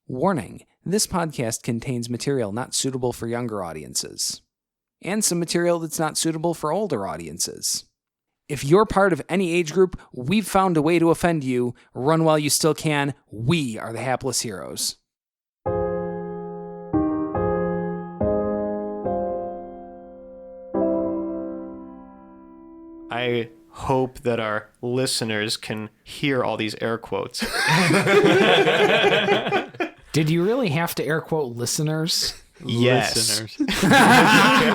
Warning, this podcast contains material not suitable for younger audiences, and some material that's not suitable for older audiences. If you're part of any age group, we've found a way to offend you. Run while you still can. We are the hapless heroes. I hope that our listeners can hear all these air quotes. Did you really have to air quote listeners? Yes. Listeners.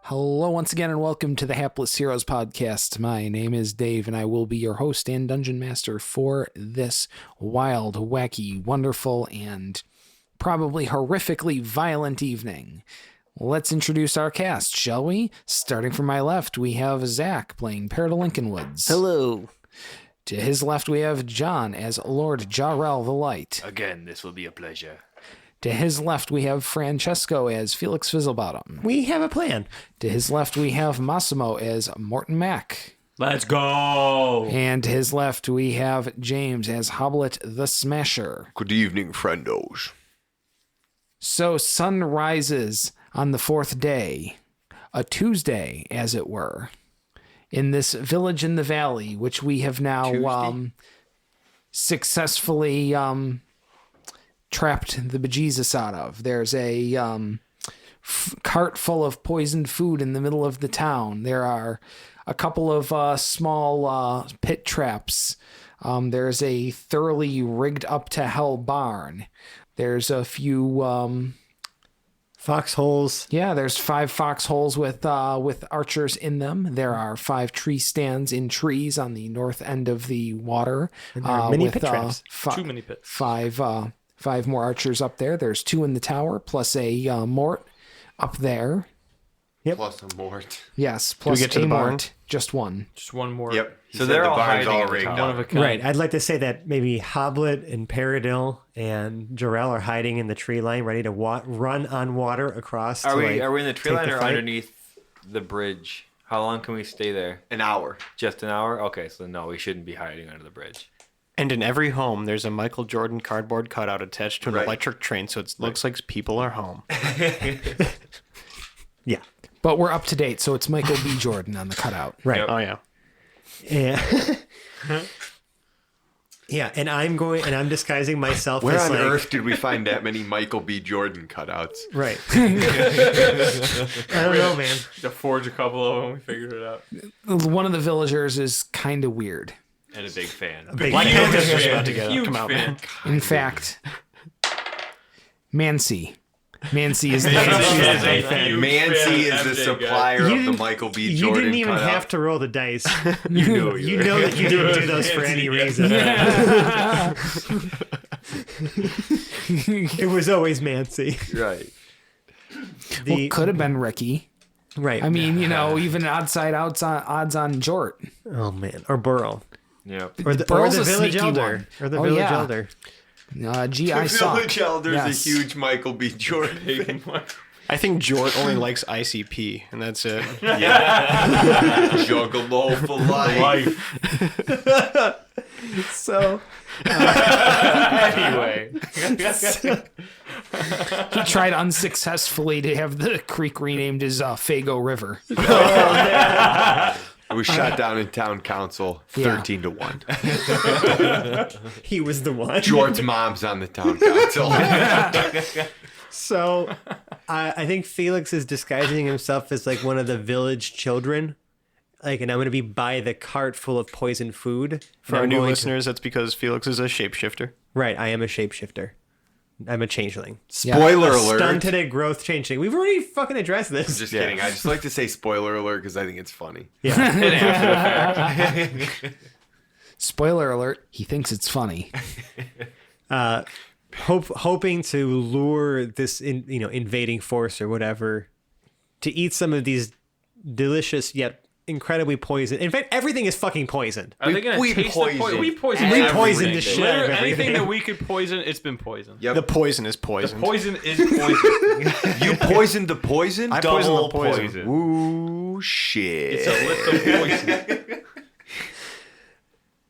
Hello once again and welcome to the Hapless Heroes podcast. My name is Dave and I will be your host and dungeon master for this wild, wacky, wonderful, and probably horrifically violent evening. Let's introduce our cast, shall we? Starting from my left, we have Zach playing Peril to Lincolnwoods. Hello. To his left, we have John as Lord Jarrell the Light. Again, this will be a pleasure. To his left, we have Francesco as Felix Fizzlebottom. We have a plan. To his left, we have Massimo as Morton Mack. Let's go! And to his left, we have James as Hoblet the Smasher. Good evening, friendos. So sun rises on the fourth day, a Tuesday, as it were, in this village in the valley, which we have now successfully trapped the bejesus out of. There's a cart full of poisoned food in the middle of the town. There are a couple of small pit traps. There's a thoroughly rigged up to hell barn. There's a few Foxholes. Yeah, there's 5 foxholes with archers in them. There are 5 tree stands in trees on the north end of the water. And there are many with, pit traps. Too many pits. 5 more archers up there. There's 2 in the tower, plus a mort up there. Yep. Plus a mort. Yes, plus get to a the barn? mort. Just one. Just one more. Yep. He So said they're the all barn's hiding all in rigged the up. town. One of a kind. Right. I'd like to say that maybe Hoblet and Paradil and Jarrell are hiding in the tree line, ready to run on water across. Are we in the tree take line the or fight? underneath the bridge? How long can we stay there? An hour. Just an hour? Okay, so no, we shouldn't be hiding under the bridge. And in every home, there's a Michael Jordan cardboard cutout attached to an Right. electric train, so it looks like people are home. Yeah. But we're up to date, so it's Michael B. Jordan on the cutout. Right. Yep. Oh, yeah. Yeah. Yeah, and I'm disguising myself Where as on like, earth did we find that many Michael B. Jordan cutouts? Right. I don't know, man. To forge a couple of them, we figured it out. One of the villagers is kind of weird. And a big fan. Big Black fan. Panther's just about to Huge come out, fan. man. In fact, Mancy is the Mancy is the supplier of the Michael B. You Jordan didn't even cutout. have to roll the dice. You know You know that you didn't do those for any reason. It was always Mancy. Right. Well, could have been Ricky. Right. I mean, even odds on Jort. Oh man, or Burrow, Yep. or the Burrow's a village sneaky elder, one. or the Oh, village yeah. elder. Gee, The I saw. Village Elder's Yes. a huge Michael B. Jordan fan. I think Jort only likes ICP, and that's it. Yeah. Juggalo for life. So Anyway. He tried unsuccessfully to have the creek renamed as Fago River. It was shot down in town council, Yeah. 13-1. he was the one. Jort's mom's on the town council. So I think Felix is disguising himself as like one of the village children. Like, and I'm going to be by the cart full of poisoned food. For our new listeners, that's because Felix is a shapeshifter. Right, I am a shapeshifter. I'm a changeling. Spoiler A alert. stunted growth changeling. We've already fucking addressed this. Just kidding. I just like to say spoiler alert because I think it's funny. Spoiler alert, he thinks it's funny. Hoping to lure this invading force or whatever to eat some of these delicious yet incredibly poisoned. In fact, everything is fucking poisoned. Are they gonna we taste poison the poison? We poison. We everything. poison the shit out of Literally anything everything. that we could poison, it's been poisoned. Yep. The poison is poisoned. Poison is poison. You poisoned the poison? I poisoned the Double poison. Ooh, shit. It's a list of poison.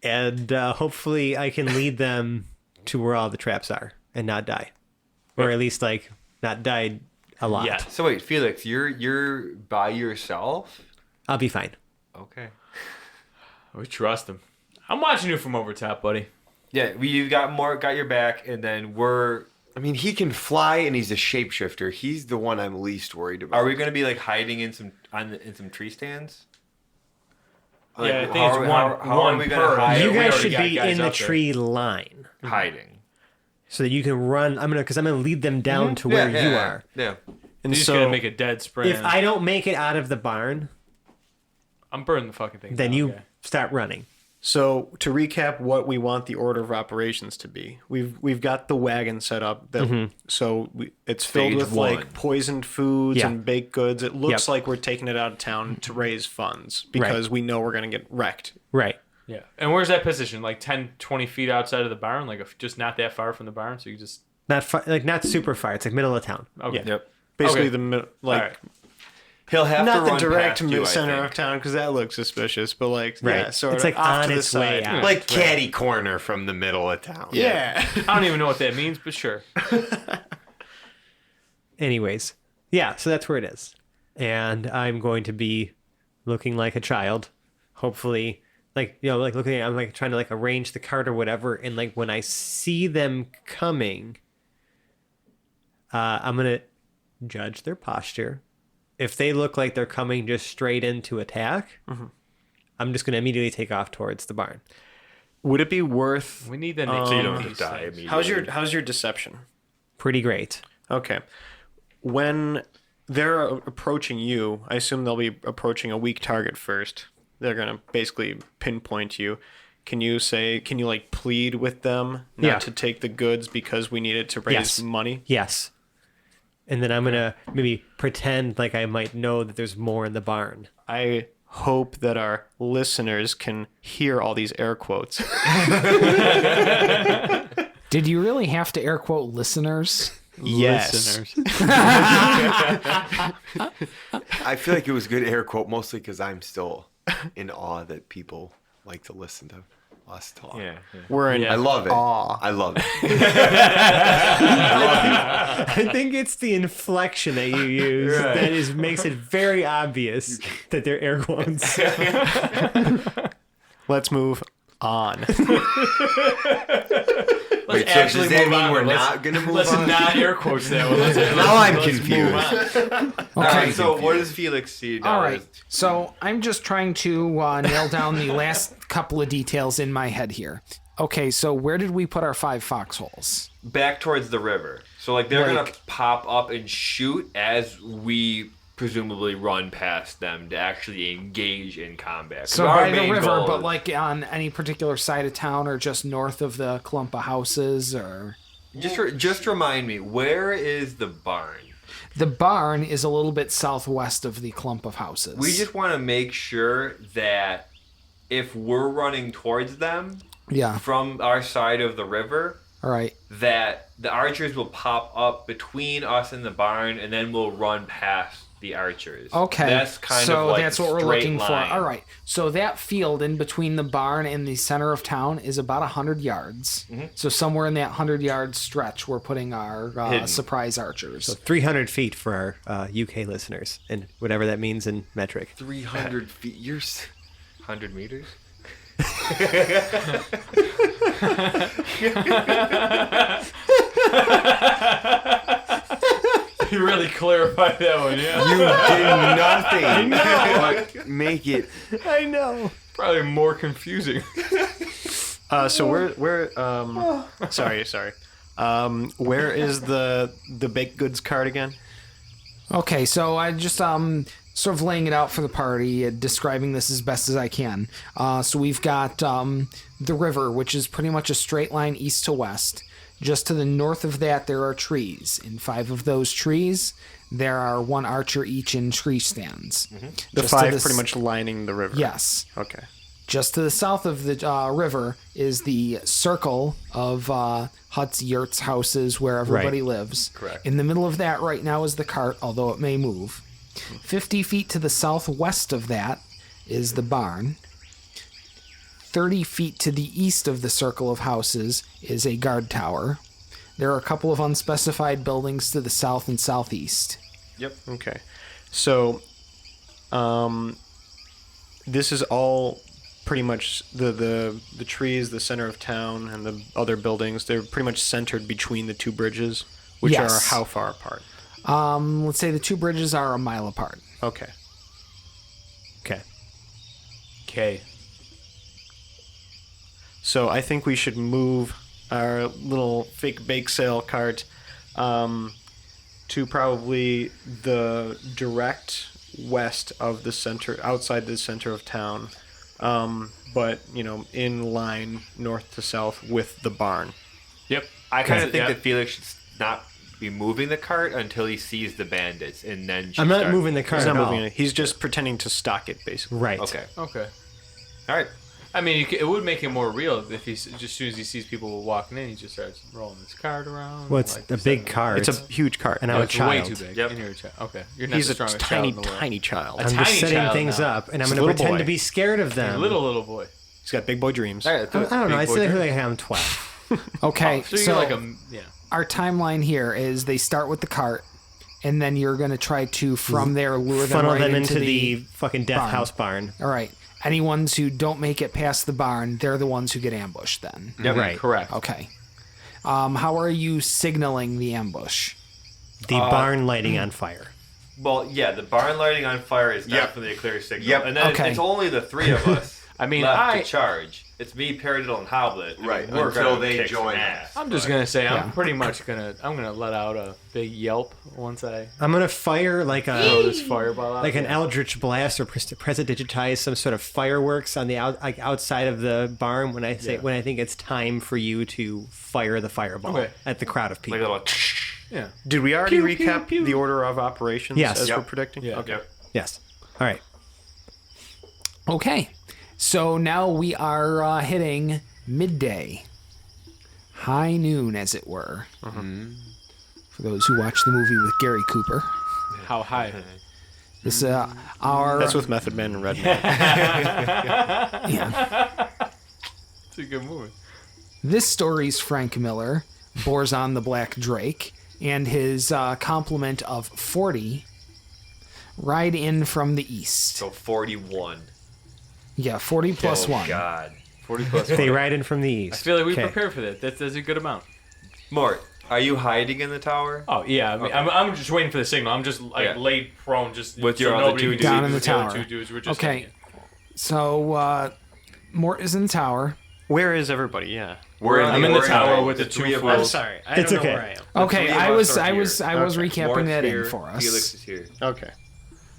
And hopefully I can lead them to where all the traps are and not die. Or at least like not die a lot. Yeah. So wait, Felix, you're by yourself? I'll be fine. Okay. We trust him. I'm watching you from over top, buddy. Yeah, you got your back, and then I mean, he can fly and he's a shapeshifter. He's the one I'm least worried about. Are we gonna be like hiding in some tree stands? Like, Yeah, I think how it's are one we gonna per. hide? You we guys already should got be guys in the out there. tree line Hiding. so that you can run. Because I'm gonna lead them down to where you are. Yeah. And You just so gotta make a dead sprint. If I don't make it out of the barn, I'm burning the fucking thing. then down, you okay. start running. So to recap, what we want the order of operations to be, we've got the wagon set up. That it's filled Stage with one. like poisoned foods Yeah. and baked goods. It looks Yep. like we're taking it out of town to raise funds because we know we're gonna get wrecked. Right. Yeah. And where's that position? Like 10, 20 feet outside of the barn? Like just not that far from the barn? So you just. Not not super far. It's like middle of town. Okay. Yep. Basically, Okay. the middle, like All right. He'll have to not the run direct past you, I center think. of town because that looks suspicious. But like, Right. yeah, sort It's of like off on to the its way side. out. like catty corner from the middle of town. Yeah. I don't even know what that means, but sure. Anyways, yeah, so that's where it is. And I'm going to be looking like a child, hopefully, like, looking at, I'm like trying to like arrange the cart or whatever. And like when I see them coming, I'm going to judge their posture. If they look like they're coming just straight in to attack, I'm just going to immediately take off towards the barn. Would it be worth? We need the So you don't have these to die things. immediately. How's your deception? Pretty great. Okay. When they're approaching you, I assume they'll be approaching a weak target first. They're going to basically pinpoint you. Can you like plead with them not Yeah. to take the goods because we need it to raise Yes. money? Yes. And then I'm going to maybe pretend like I might know that there's more in the barn. I hope that our listeners can hear all these air quotes. Did you really have to air quote listeners? Yes. Listeners. I feel like it was good air quote, mostly because I'm still in awe that people like to listen to us talk. Yeah. We're in I love it. awe. I love it. I think it's the inflection that you use that makes it very obvious that they're air quotes. Let's move on. Wait, so does that mean we're not going to move Let's on? not air quotes that one. Now I'm Let's confused. move on. All right. So what does Felix see now? All right. So I'm just trying to nail down the last couple of details in my head here. Okay, so where did we put our 5 foxholes? Back towards the river. So like they're gonna Like- pop up and shoot as we presumably run past them to actually engage in combat. 'Cause So our by the main river, goal but is- like on any particular side of town or just north of the clump of houses or... just remind me, where is the barn? The barn is a little bit southwest of the clump of houses. We just want to make sure that if we're running towards them Yeah, from our side of the river, all right. that the archers will pop up between us and the barn, and then we'll run past the archers. Okay, That's kind so of like that's a what we're straight looking line. for. All right, so that field in between the barn and the center of town is about 100 yards. Mm-hmm. So somewhere in that 100-yard stretch, we're putting our Hidden. surprise archers. 300 feet for our UK listeners, and whatever that means in metric. 300 feet. 100 meters? You really clarified that one, yeah. You did nothing. But make it. I know. Probably more confusing. So we're sorry. Where is the baked goods cart again? Okay, so I just sort of laying it out for the party, describing this as best as I can. So we've got the river, which is pretty much a straight line east to west. Just to the north of that, there are trees. In 5 of those trees, there are 1 archer each in tree stands. The Just to 5 the pretty much lining the river. Yes. Okay. Just to the south of the river is the circle of huts, yurts, houses where everybody lives. Correct. In the middle of that right now is the cart, although it may move. 50 feet to the southwest of that is the barn. 30 feet to the east of the circle of houses is a guard tower. There are a couple of unspecified buildings to the south and southeast. Yep. Okay. So, this is all pretty much the trees, the center of town, and the other buildings. They're pretty much centered between the 2 bridges, which Yes. are how far apart? Let's say the 2 bridges are a mile apart. Okay. Okay. Okay. So I think we should move our little fake bake sale cart to probably the direct west of the center, outside the center of town, but in line north to south with the barn. Yep. I kind of think that Felix should not be moving the cart until he sees the bandits, and then I'm not moving the cart He's not at all. moving it. He's just pretending to stock it, basically. Right. Okay. Okay. All right. I mean, it would make it more real if he's just as soon as he sees people walking in, he just starts rolling his cart around. Well, it's a big cart. It's a huge cart. And No, I'm a it's child. way too big. Yep. And you're a child. Okay. You're not He's the a strongest tiny, child in the world. tiny child. I'm tiny just setting child things now. up, and I'm He's a going to little pretend boy. to be scared of them. Little boy. He's got big boy dreams. All right. I don't know. I still feel like I'm 12. Okay, So so you're like a yeah. our timeline here is they start with the cart, and then you're going to try to, from there, lure them Funnel right them into the fucking death barn. house barn. All right. Any ones who don't make it past the barn, they're the ones who get ambushed then. Yep. Right. Correct. Okay. How are you signaling the ambush? The barn lighting on fire. Well, yeah, the barn lighting on fire is Yep. definitely a clear signal. Yep. And then Okay. it's only the 3 of us I mean, left to charge. It's me, Paradiddle, and Hoblet. I Right, mean, we're until gonna they kick some join ass, us. I'm just but- gonna say Yeah. I'm pretty much I'm gonna let out a big yelp once I I'm going to fire like throw a this fireball out. like an there. eldritch blast or digitize some sort of fireworks on the outside of the barn when I say Yeah. when I think it's time for you to fire the fireball Okay. at the crowd of people. Like a little. Yeah. Did we already Pew, pew, recap pew. the order of operations Yes. as Yep. we're predicting? Yeah. Okay. Yep. Yes. All right. Okay. So now we are hitting midday. High noon, as it were. For those who watch the movie with Gary Cooper. How high? This our That's with Method Man and Redman. yeah. It's a good movie. This story's Frank Miller, Borzon the Black Drake, and his complement of 40 ride in from the east. So 41. Yeah, 40 plus oh, 1. God. 40 plus. They 1. ride in from the I east. feel like we Okay. prepared for that. That's a good amount. Mort, are you hiding in the tower? Oh yeah, I mean, Okay. I'm just waiting for the signal. I'm just like Yeah. laid prone, just With so your other nobody two can dudes. see Down in the the other tower. two dudes were just Okay. hanging. So, Mort is in the tower. Where is everybody? Yeah. I'm in the tower with the three 2 of fools. us. sorry. I It's don't know okay. where I am. Okay, three of I us was are I here. was I was Okay. recapping Mort's that here, in for us. Felix is here. Okay.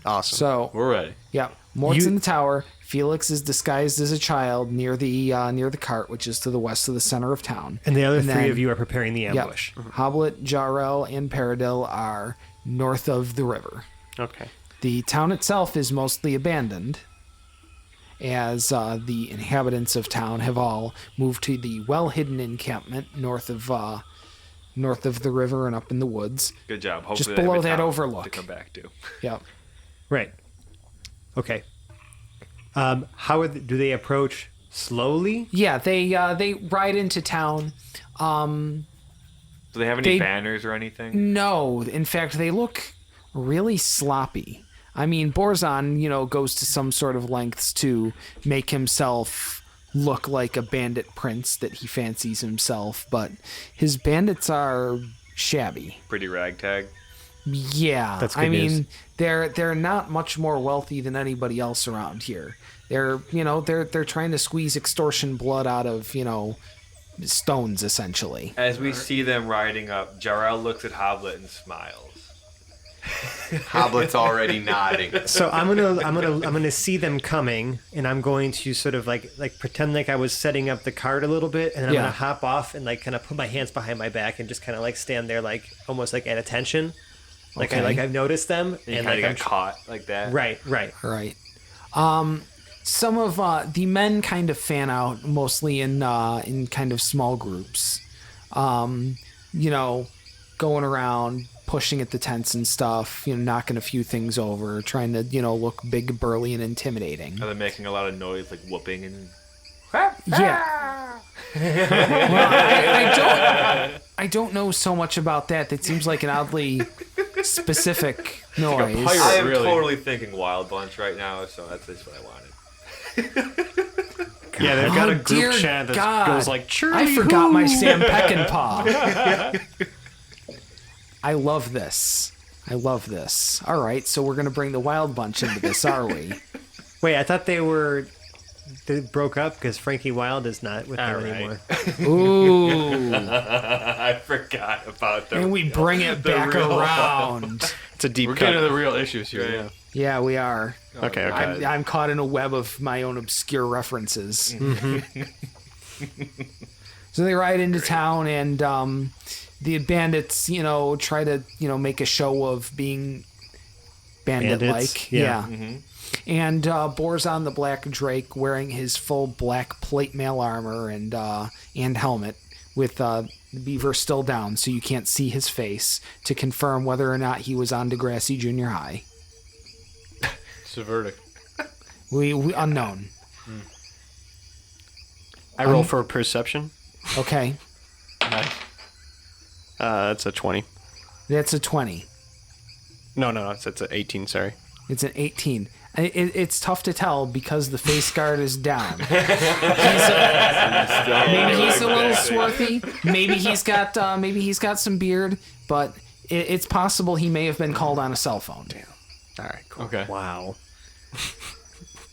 Awesome. So, We're ready. yeah, Mort's You- in the tower. Felix is disguised as a child near the cart, which is to the west of the center of town. And the other And three then- of you are preparing the Yep. ambush. Hoblet, Jarrell, and Paradil are north of the river. Okay. The town itself is mostly abandoned, as the inhabitants of town have all moved to the well-hidden encampment north of the river and up in the woods. Good job. Hopefully Just they have below a that town overlook. to come back to. Yep. Right. Okay. Do they approach slowly? Yeah, they ride into town. Do they have any They- banners or anything? No, in fact, they look really sloppy. I mean, Borzon, goes to some sort of lengths to make himself look like a bandit prince that he fancies himself, but his bandits are shabby. Pretty ragtag. Yeah, That's good I mean, news. they're not much more wealthy than anybody else around here. They're trying to squeeze extortion blood out of stones essentially. As we see them riding up, Jarrell looks at Hoblet and smiles. Hoblet's already nodding. So I'm gonna see them coming, and I'm going to sort of like pretend like I was setting up the cart a little bit, and then I'm Yeah. gonna hop off and like kind of put my hands behind my back and just kind of like stand there like almost like at attention, like Okay. I've noticed them, You and kind like of got caught like that. right. All right. Some of the men kind of fan out, mostly in kind of small groups. Going around, pushing at the tents and stuff. Knocking a few things over, trying to look big, burly, and intimidating. Are they making a lot of noise, like whooping and? Yeah. Well, I don't know so much about that. That seems like an oddly specific noise. pirate. I am Really? totally thinking Wild Bunch right now, so that's just what I wanted. Yeah, they've got Oh, a dear group chat that God. goes like, Charlie, I forgot my who?" Sam Peckinpah. I love this. All right, so we're gonna bring the Wild Bunch into this, are we? Wait, I thought they broke up because Frankie Wild is not with them All right. anymore. Ooh, I forgot about them. and we bring it back around. It's a deep We're cut. getting to the real issues here. Yeah. Yeah, we are. Okay. I'm caught in a web of my own obscure references. So they ride into town, and the bandits, try to, make a show of being bandit-like. Bandits, yeah. And Borzon the Black Drake, wearing his full black plate mail armor and helmet, with the beaver still down, so you can't see his face, to confirm whether or not he was on Degrassi Junior High. It's a verdict. We unknown. I roll for perception. Okay, Nice. It's a 20. that's a 20. No, it's an 18. Sorry. It's an 18. It's tough to tell because the face guard is down. Maybe he's a little swarthy. Maybe he's got some beard, but it's possible he may have been called on a cell phone. All right. Cool. Okay. Wow.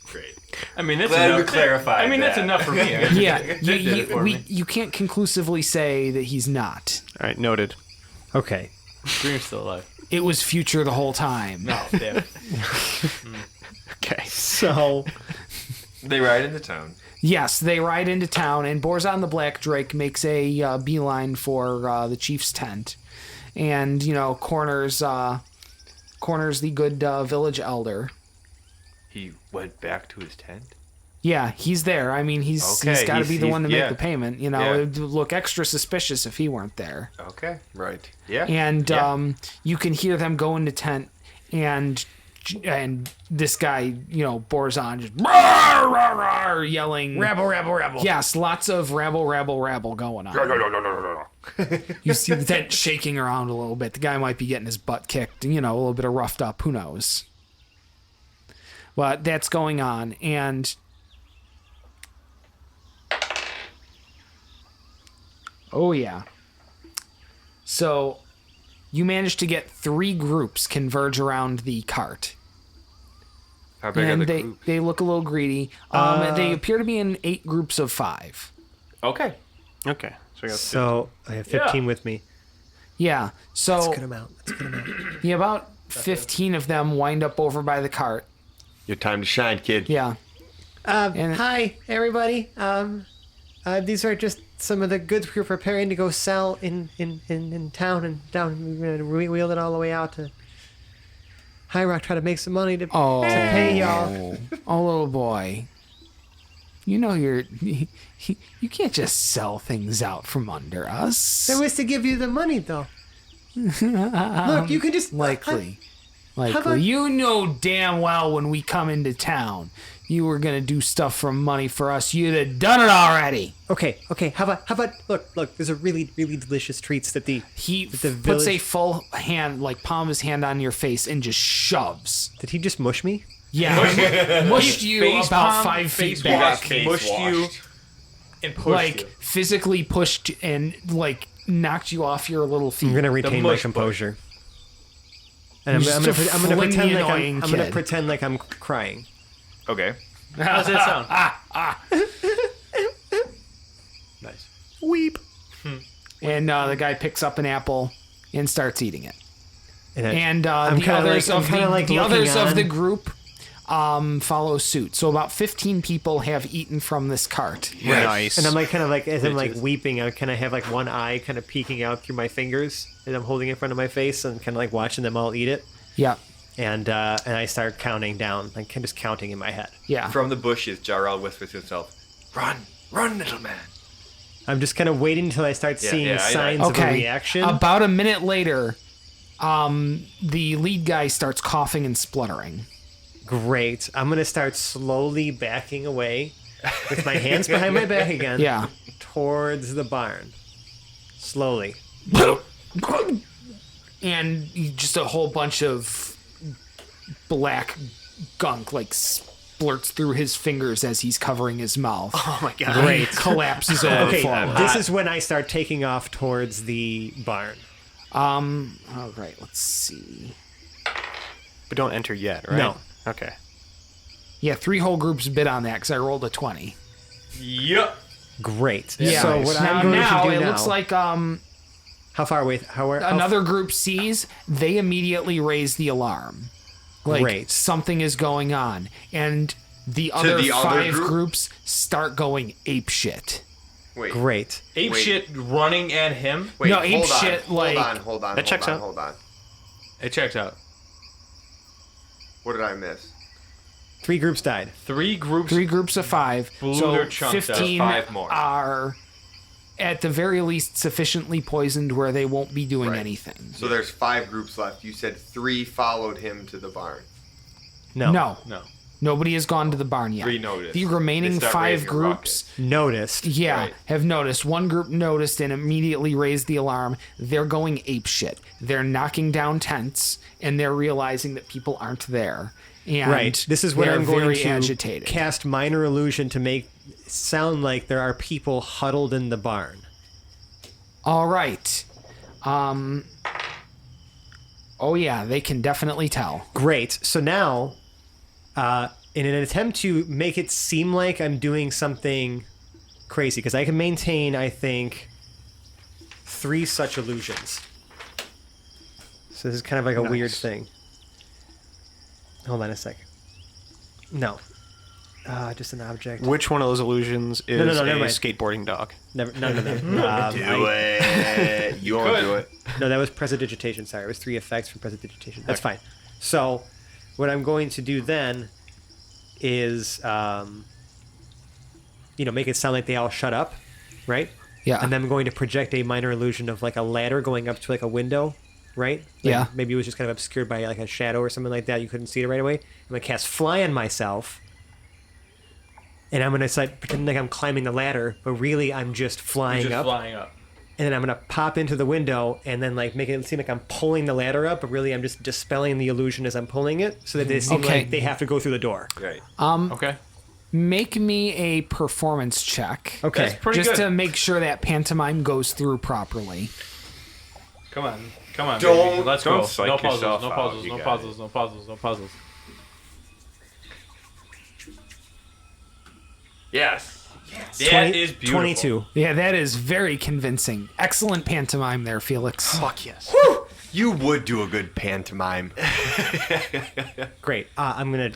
Great. I mean, that's Glad we enough. clarified I mean, that's that. enough for me. Yeah, That did it for me. you can't conclusively say that he's not. All right. Noted. Okay. Dream's still alive. It was future the whole time. No, damn. Okay. So They ride into town. Yes, they ride into town, and Borzon the Black Drake makes a beeline for the chief's tent, and corners the good village elder. He went back to his tent. Yeah, he's there. I mean, he's Okay, got to be the one to make yeah. the payment. Yeah. It would look extra suspicious if he weren't there. Okay. Right. Yeah. And Yeah. you can hear them go into tent, and this guy, Borzon, just "Rawr, rawr, rawr," yelling, rabble, rabble, rabble. Yes, lots of rabble, rabble, rabble going on. You see the tent shaking around a little bit. The guy might be getting his butt kicked, a little bit of roughed up. Who knows? But that's going on, and oh yeah. So you managed to get 3 groups converge around the cart. How big are And the they, groups? they look a little greedy. They appear to be in 8 groups of 5. Okay. Okay. So we got So I have 15 with me. Yeah. That's So a good amount. yeah, about 15 of them wind up over by the cart. Your time to shine, kid. Yeah. And- Hi, everybody. These are just some of the goods we're preparing to go sell in town, and down. We're gonna wheel it all the way out to High Rock, try to make some money to pay y'all. Oh, little boy. You can't just sell things out from under us. That was to give you the money, though. Look, you can just Likely. about- You know damn well when we come into town, you were going to do stuff for money for us. You'd have done it already. Okay. How about look? There's a really delicious treats that He the puts a village- full hand, palm of his hand on your face and just shoves. Did he just mush me? Yeah. Mushed you Face about palm, 5 feet face back. wash, mushed you, and pushed you. Physically pushed and knocked you off your little feet. I'm gonna retain my mush composure. And You're I'm just a gonna flingy, pretend like annoying I'm gonna kid. pretend like I'm crying. Okay. How's that sound? Nice. And the guy picks up an apple and starts eating it. And I'm the kinda others like- I'm of kinda the, like the looking others of on. the group follow suit. So about 15 people have eaten from this cart. Nice. And I'm like kind of like as I'm like Bitches. weeping, I kind of have like one eye kind of peeking out through my fingers, and I'm holding it in front of my face and kind of like watching them all eat it. Yeah, And I start counting down, like just counting in my head. yeah. From the bushes, Jarl whispers to himself, "Run, run, little man." I'm just kind of waiting until I start seeing yeah, I- signs of a Okay. reaction. About a minute later, the lead guy starts coughing and spluttering. Great. I'm gonna start slowly backing away with my hands behind my back again. Yeah. Towards the barn. Slowly. And just a whole bunch of black gunk like splurts through his fingers as he's covering his mouth. Oh my god. Great. Collapses over Okay, forward. this is when I start taking off towards the barn. All right, let's see. But don't enter yet, right? No. Okay. Yeah, 3 whole groups bid on that because I rolled a 20. Yep. Great. Yeah. So what now, I'm going now to do it now, looks like how far away? How another group sees, they immediately raise the alarm. Like Great. something is going on, and the other the other 5 group? groups start going ape shit. Wait. Great. Ape Wait. shit running at him. Wait, No, hold ape on, shit, like- hold on. That checks out. Hold on. It checks out. What did I miss? 3 groups died. 3 groups. 3 groups of 5, Blew so their chunks out. 15 5 more. are at the very least sufficiently poisoned where they won't be doing Right. anything. So there's 5 groups left. You said 3 followed him to the barn. No. No, No. nobody has gone to the barn yet. 3 noticed. The They remaining start 5 raising a groups, Noticed. yeah, Right. have noticed. One group noticed and immediately raised the alarm. They're going ape shit. They're knocking down tents and they're realizing that people aren't there. And Right. This is when they're I'm going very to agitated. cast minor illusion to make it sound like there are people huddled in the barn. All right. Oh yeah, they can definitely tell. Great. So now, in an attempt to make it seem like I'm doing something crazy, because I can maintain, I think, 3 such illusions. So this is kind of like a weird thing. Hold on a sec. No. Just an object. Which one of those illusions is no, a never mind. skateboarding dog? Never, none of them. Do it. You won't do it. No, that was prestidigitation. Sorry, it was 3 effects from prestidigitation. That's fine. So, what I'm going to do then is, make it sound like they all shut up, right? Yeah. And then I'm going to project a minor illusion of like a ladder going up to like a window, right? Like, Yeah. Maybe it was just kind of obscured by like a shadow or something like that. You couldn't see it right away. I'm gonna cast fly on myself. And I'm gonna start pretending like I'm climbing the ladder, but really I'm just flying Just up. flying up. And then I'm gonna pop into the window and then like make it seem like I'm pulling the ladder up, but really I'm just dispelling the illusion as I'm pulling it, so that they seem Okay. like they have to go through the door. Right. Okay. Make me a performance check. Okay. That's pretty just good. to make sure that pantomime goes through properly. Come on. Come on, Don't- baby. Let's don't go. psych No puzzles, yourself no out. puzzles, You no got puzzles, it. no puzzles, no puzzles. Yes. That 20 is beautiful. 22. Yeah, that is very convincing. Excellent pantomime there, Felix. Fuck yes. You would do a good pantomime. Great. I'm gonna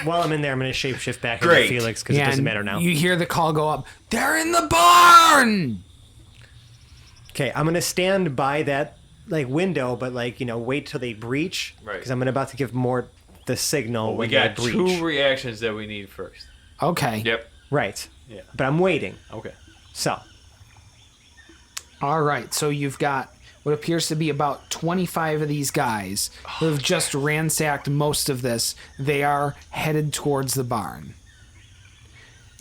while I'm in there, I'm gonna shapeshift back Great. into Felix because it doesn't And matter now. You hear the call go up. They're in the barn. Okay, I'm gonna stand by that like window, but wait till they breach, Right. Because I'm about to give more the signal We when got they breach. 2 reactions that we need first. Okay. Yep. Right. Yeah. But I'm waiting. Okay. So All right. So you've got what appears to be about 25 of these guys who have just ransacked most of this. They are headed towards the barn.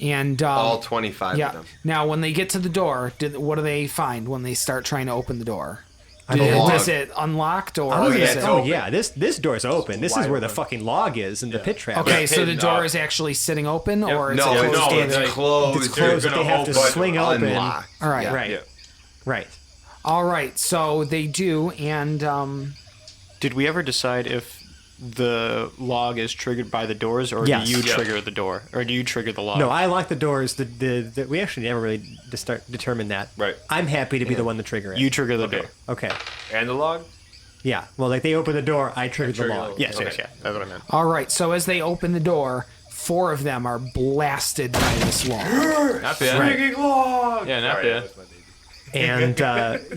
And All 25 yeah. of them. Now, when they get to the door, what do they find when they start trying to open the door? log. Is it unlocked or oh is yeah, it? it's oh open. yeah, this door's open. This is wide where the open. fucking log is and the pit trap. Okay, so the hidden door up. is actually sitting open, or is No, it it's, closed? no, in? it's like- closed. It's closed. They're They gonna have to open, swing open. Unlocked. All right, Yeah. Right. Yeah. Right. all right. So they do, and Did we ever decide if the log is triggered by the doors, or Yes. do you Yeah. trigger the door, or do you trigger the log? No, I lock the doors. The we actually never really determined that. Right. I'm happy to be the one to trigger it. You trigger the Okay. door. Okay. And the log? Yeah. Well, like they open the door, I triggered the trigger log. the- Yes, yes, yeah. That's what I meant. All right, so as they open the door, 4 of them are blasted by this log. Not bad. Yeah, not bad. And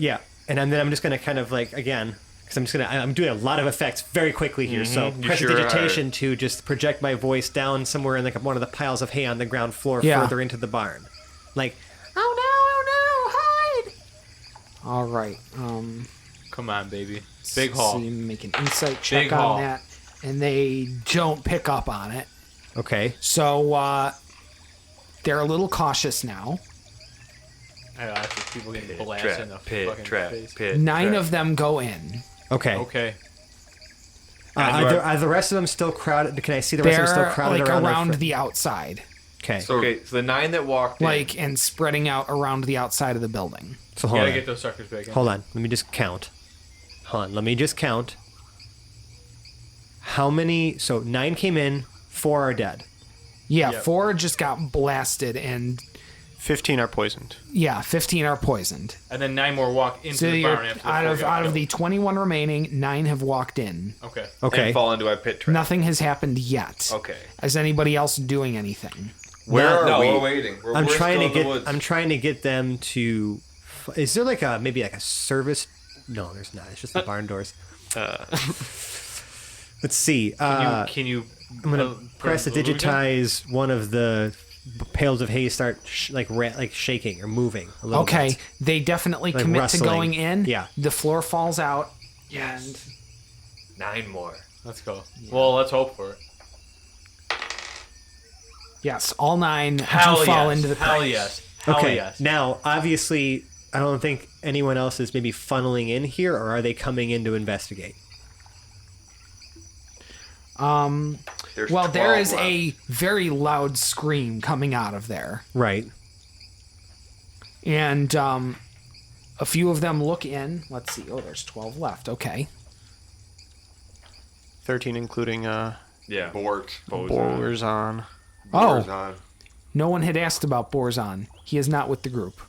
yeah, and then I'm just gonna kind of like again, because I'm doing a lot of effects very quickly here. So You press sure digitation to just project my voice down somewhere in like one of the piles of hay on the ground floor, Yeah. further into the barn. Like, All right. Come on, baby. Big haul. So you make an insight check Big on haul. that, and they don't pick up on it. okay, So they're a little cautious now. I know, after people getting blasted in the fucking face. pit. 9 of them go in. okay. Okay. Are the rest of them still crowded? Can I see the rest of them They're still crowded like around? around the outside, Okay. Okay, so the 9 that walked in. like and spreading out around the outside of the building. So You hold gotta on. get those suckers back in. Hold on. Let me just count. Hold on. Let me just count. How many? So 9 came in. 4 are dead. Yeah, Yep. 4 just got blasted, and 15 are poisoned. 15 are poisoned. And then 9 more walk into So the you're, barn after the out 4 of got out of killed. the 21 remaining, 9 have walked in. Okay. Okay. And fall into a pit trap. Nothing has happened yet. Okay. Is anybody else doing anything? Where are no, we? we're waiting. We're I'm trying still to in the get. woods. I'm trying to get them to. Is there like a maybe like a service? No, there's not. It's just the barn doors. Let's see. Can you I'm gonna press to illusion? digitize one of the pails of hay. Start like shaking or moving a little Okay, bit. they definitely Like commit rustling. to going in. Yeah. The floor falls out. Yes. 9 more. Let's go. Well, let's hope for it. Yes, all 9 Hell do fall yes. into the pit. Hell yes. Hell Okay. yes. Now, obviously, I don't think anyone else is maybe funneling in here, or are they coming in to investigate? There's Well, there 12 is left. a very loud scream coming out of there. Right. And a few of them look in. Let's see. Oh, there's 12 left. Okay. 13 including Yeah. Borzon. Borzon. Oh, Borzon. no one had asked about Borzon. He is not with the group.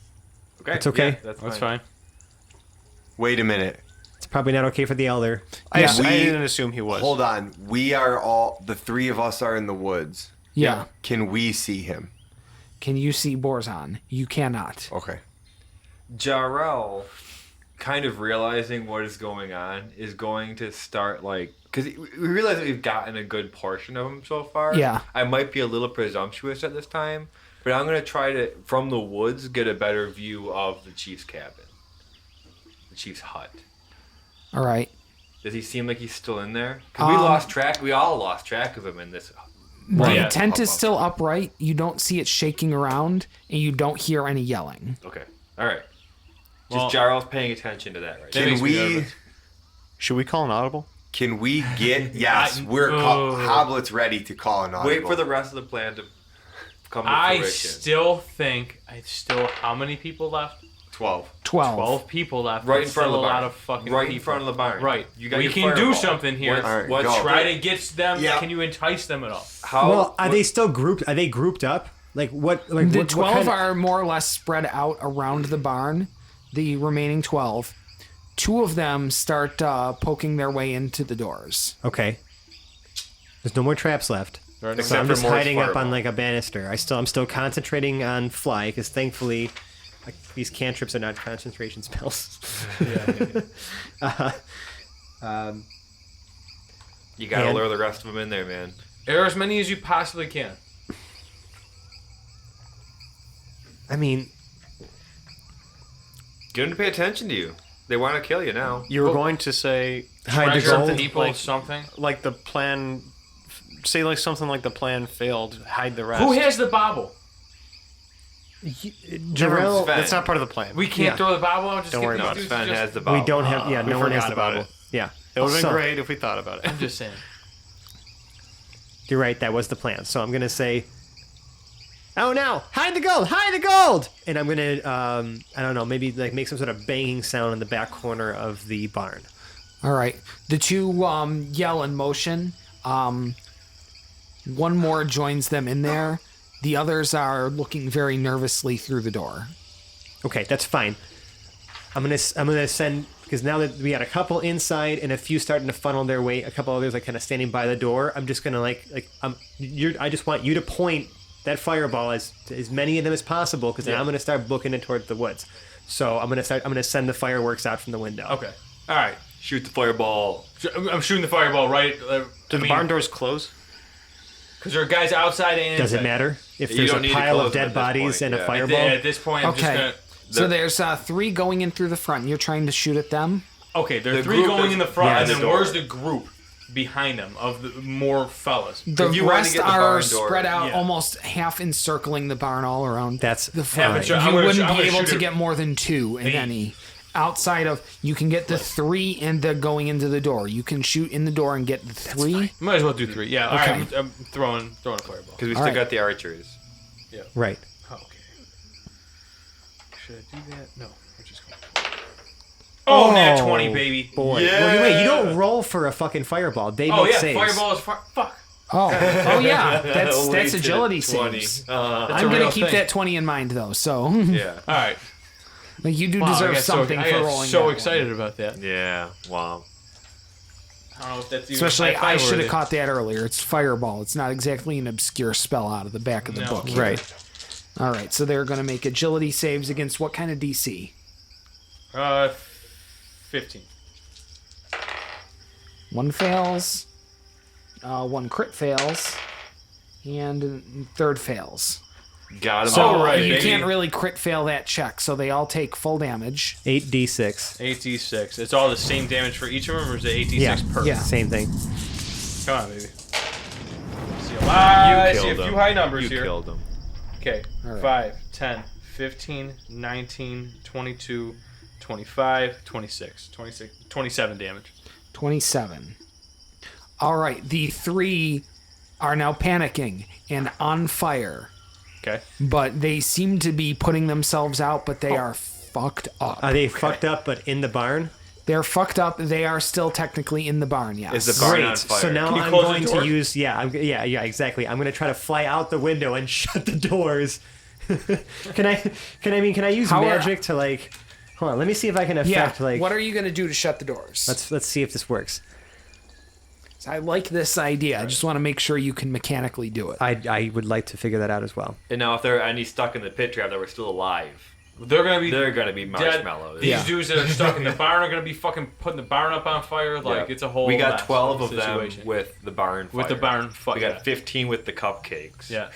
Okay. It's okay. Yeah, That's fine. Wait a minute. It's probably not okay for the elder. I We- didn't assume he was. Hold on. We are all, the 3 of us are in the woods. Yeah. Can we see him? Can you see Borzon? You cannot. Okay. Jarrell, kind of realizing what is going on, is going to start like because we realize that we've gotten a good portion of him so far. Yeah. I might be a little presumptuous at this time, but I'm gonna try to from the woods get a better view of the chief's cabin, the chief's hut. All right. Does he seem like he's still in there? Because we lost track. We all lost track of him in this. The Yeah. tent is still upright. You don't see it shaking around, and you don't hear any yelling. Okay. All right. Well- Just Jarrell's paying attention to that right now. Can makes me we? nervous. Should we call an audible? Can we get? Yes, Hoblet's ready to call an audible. Wait for the rest of the plan to come to I fruition. still how many people left? 12. 12. 12 people left. Right in That's front of still the a barn. lot of fucking Right people. in front of the barn. Right. You got we your can do fireball. something here. What's- Alright, what's go. Try to get them. Yeah. Can you entice them at all? How? Well, are they still grouped? Are they grouped up? Like what? Like The what 12 kind of- are more or less spread out around the barn. The remaining 12. 2 of them start poking their way into the doors. Okay. There's no more traps left. Right. So Except I'm for just Mort's hiding up on fireball. like a banister. I'm still concentrating on fly because thankfully, like, these cantrips are not concentration spells. You gotta And- lure the rest of them in there, man. Air as many as you possibly can. I mean, Get them to pay attention to you. They want to kill you now. You were going to say hide the Treasure gold. people, like- something. like the plan. Say like something like the plan failed. Hide the rest. Who has the bobble? Jarrell, Sven. That's not part of the plan. We can't Yeah. throw the bobble out. Just Don't get worry these about it. dudes Sven to has just... the ball. we don't have. Yeah, we no one has forgot the about bubble. it. Yeah, It would have been So, great if we thought about it. I'm just saying. You're right. That was the plan. So I'm gonna say, "Oh no! Hide the gold! Hide the gold!" And I'm gonna, I don't know, maybe like make some sort of banging sound in the back corner of the barn. All right. The 2 yell in motion. One more joins them in there. The others are looking very nervously through the door. Okay, that's fine. I'm gonna send because now that we got a couple inside and a few starting to funnel their way, a couple others like kind of standing by the door, I'm just gonna I just want you to point that fireball to as many of them as possible, because then I'm gonna start booking it towards the woods. So I'm gonna send the fireworks out from the window. Okay. All right. Shoot the fireball. I'm shooting the fireball right. Do the barn doors close? Because there are guys outside and Does it inside. matter if You there's a don't need to pile close of them dead at this bodies point, and a yeah. fireball? At this point, I'm just Okay. gonna. So there's 3 going in through the front. You're trying to shoot at them. Okay, there are The 3 group going is in the front, behind and then the door. where's the group behind them of the more fellas? The If you wanted to rest get the are barn door- spread out, Yeah. almost half encircling the barn all around. That's the fine. front. Yeah, but You I'm wouldn't gonna be able shoot to it. get more than 2 in 8. any. Outside of, you can get the 3 and the going into the door. You can shoot in the door and get the 3. Might as well do 3. Yeah. Okay. All right. I'm throwing a fireball. Because we All still right. got the archers. Right. Oh, okay. Should I do that? No. We're just going. Oh, nat 20, baby. Boy. Yeah. Well, wait, you don't roll for a fucking fireball. They Oh make yeah, saves. fireball is fuck. Oh yeah, that's Wasted agility 20. saves. That's I'm a gonna real keep thing. that 20 in mind though. So Yeah. All right. like you do Wow, deserve I got something I for got rolling. so that one. excited about that. Yeah. Wow. I don't know if that's even Especially, high I five should have worthy. caught that earlier. It's fireball. It's not exactly an obscure spell out of the back of the No. book. Right. All right. So they're gonna make agility saves against what kind of DC? 15. 1 fails, 1 crit fails, and 3rd fails. Got him. So all right, you baby. can't really crit fail that check. So they all take full damage. 8d6. 8d6. It's all the same damage for each of them, or is it 8d6 Yeah. per? Yeah. Same thing. Come on, baby. I see a killed few him. high numbers You here. killed him. Okay. All right. 5, 10, 15, 19, 22, 25, 26, 27 damage. 27. All right. The 3 are now panicking and on fire, Okay. but they seem to be putting themselves out, but Oh. they are fucked up. Are they fucked up but in the barn? They're fucked up. They are still technically in the barn, yes. Is the barn Great. on fire? So now Can you I'm close the going door? to use yeah, exactly. I'm going to try to fly out the window and shut the doors. Can I use How are- magic to like hold on, let me see if I can Yeah. affect like What are you going to do to shut the doors? let's see if this works. I like this idea. I just want to make sure you can mechanically do it. I would like to figure that out as well. And now, if there are any stuck in the pit trap that were still alive, They're gonna be they're gonna be dead. marshmallows. These dudes that are stuck in the barn are gonna be fucking putting the barn up on fire. Like Yeah. it's a whole. We got mess 12 of situation. them with the barn fire. With the barn fire. We got 15 with the cupcakes. Yeah.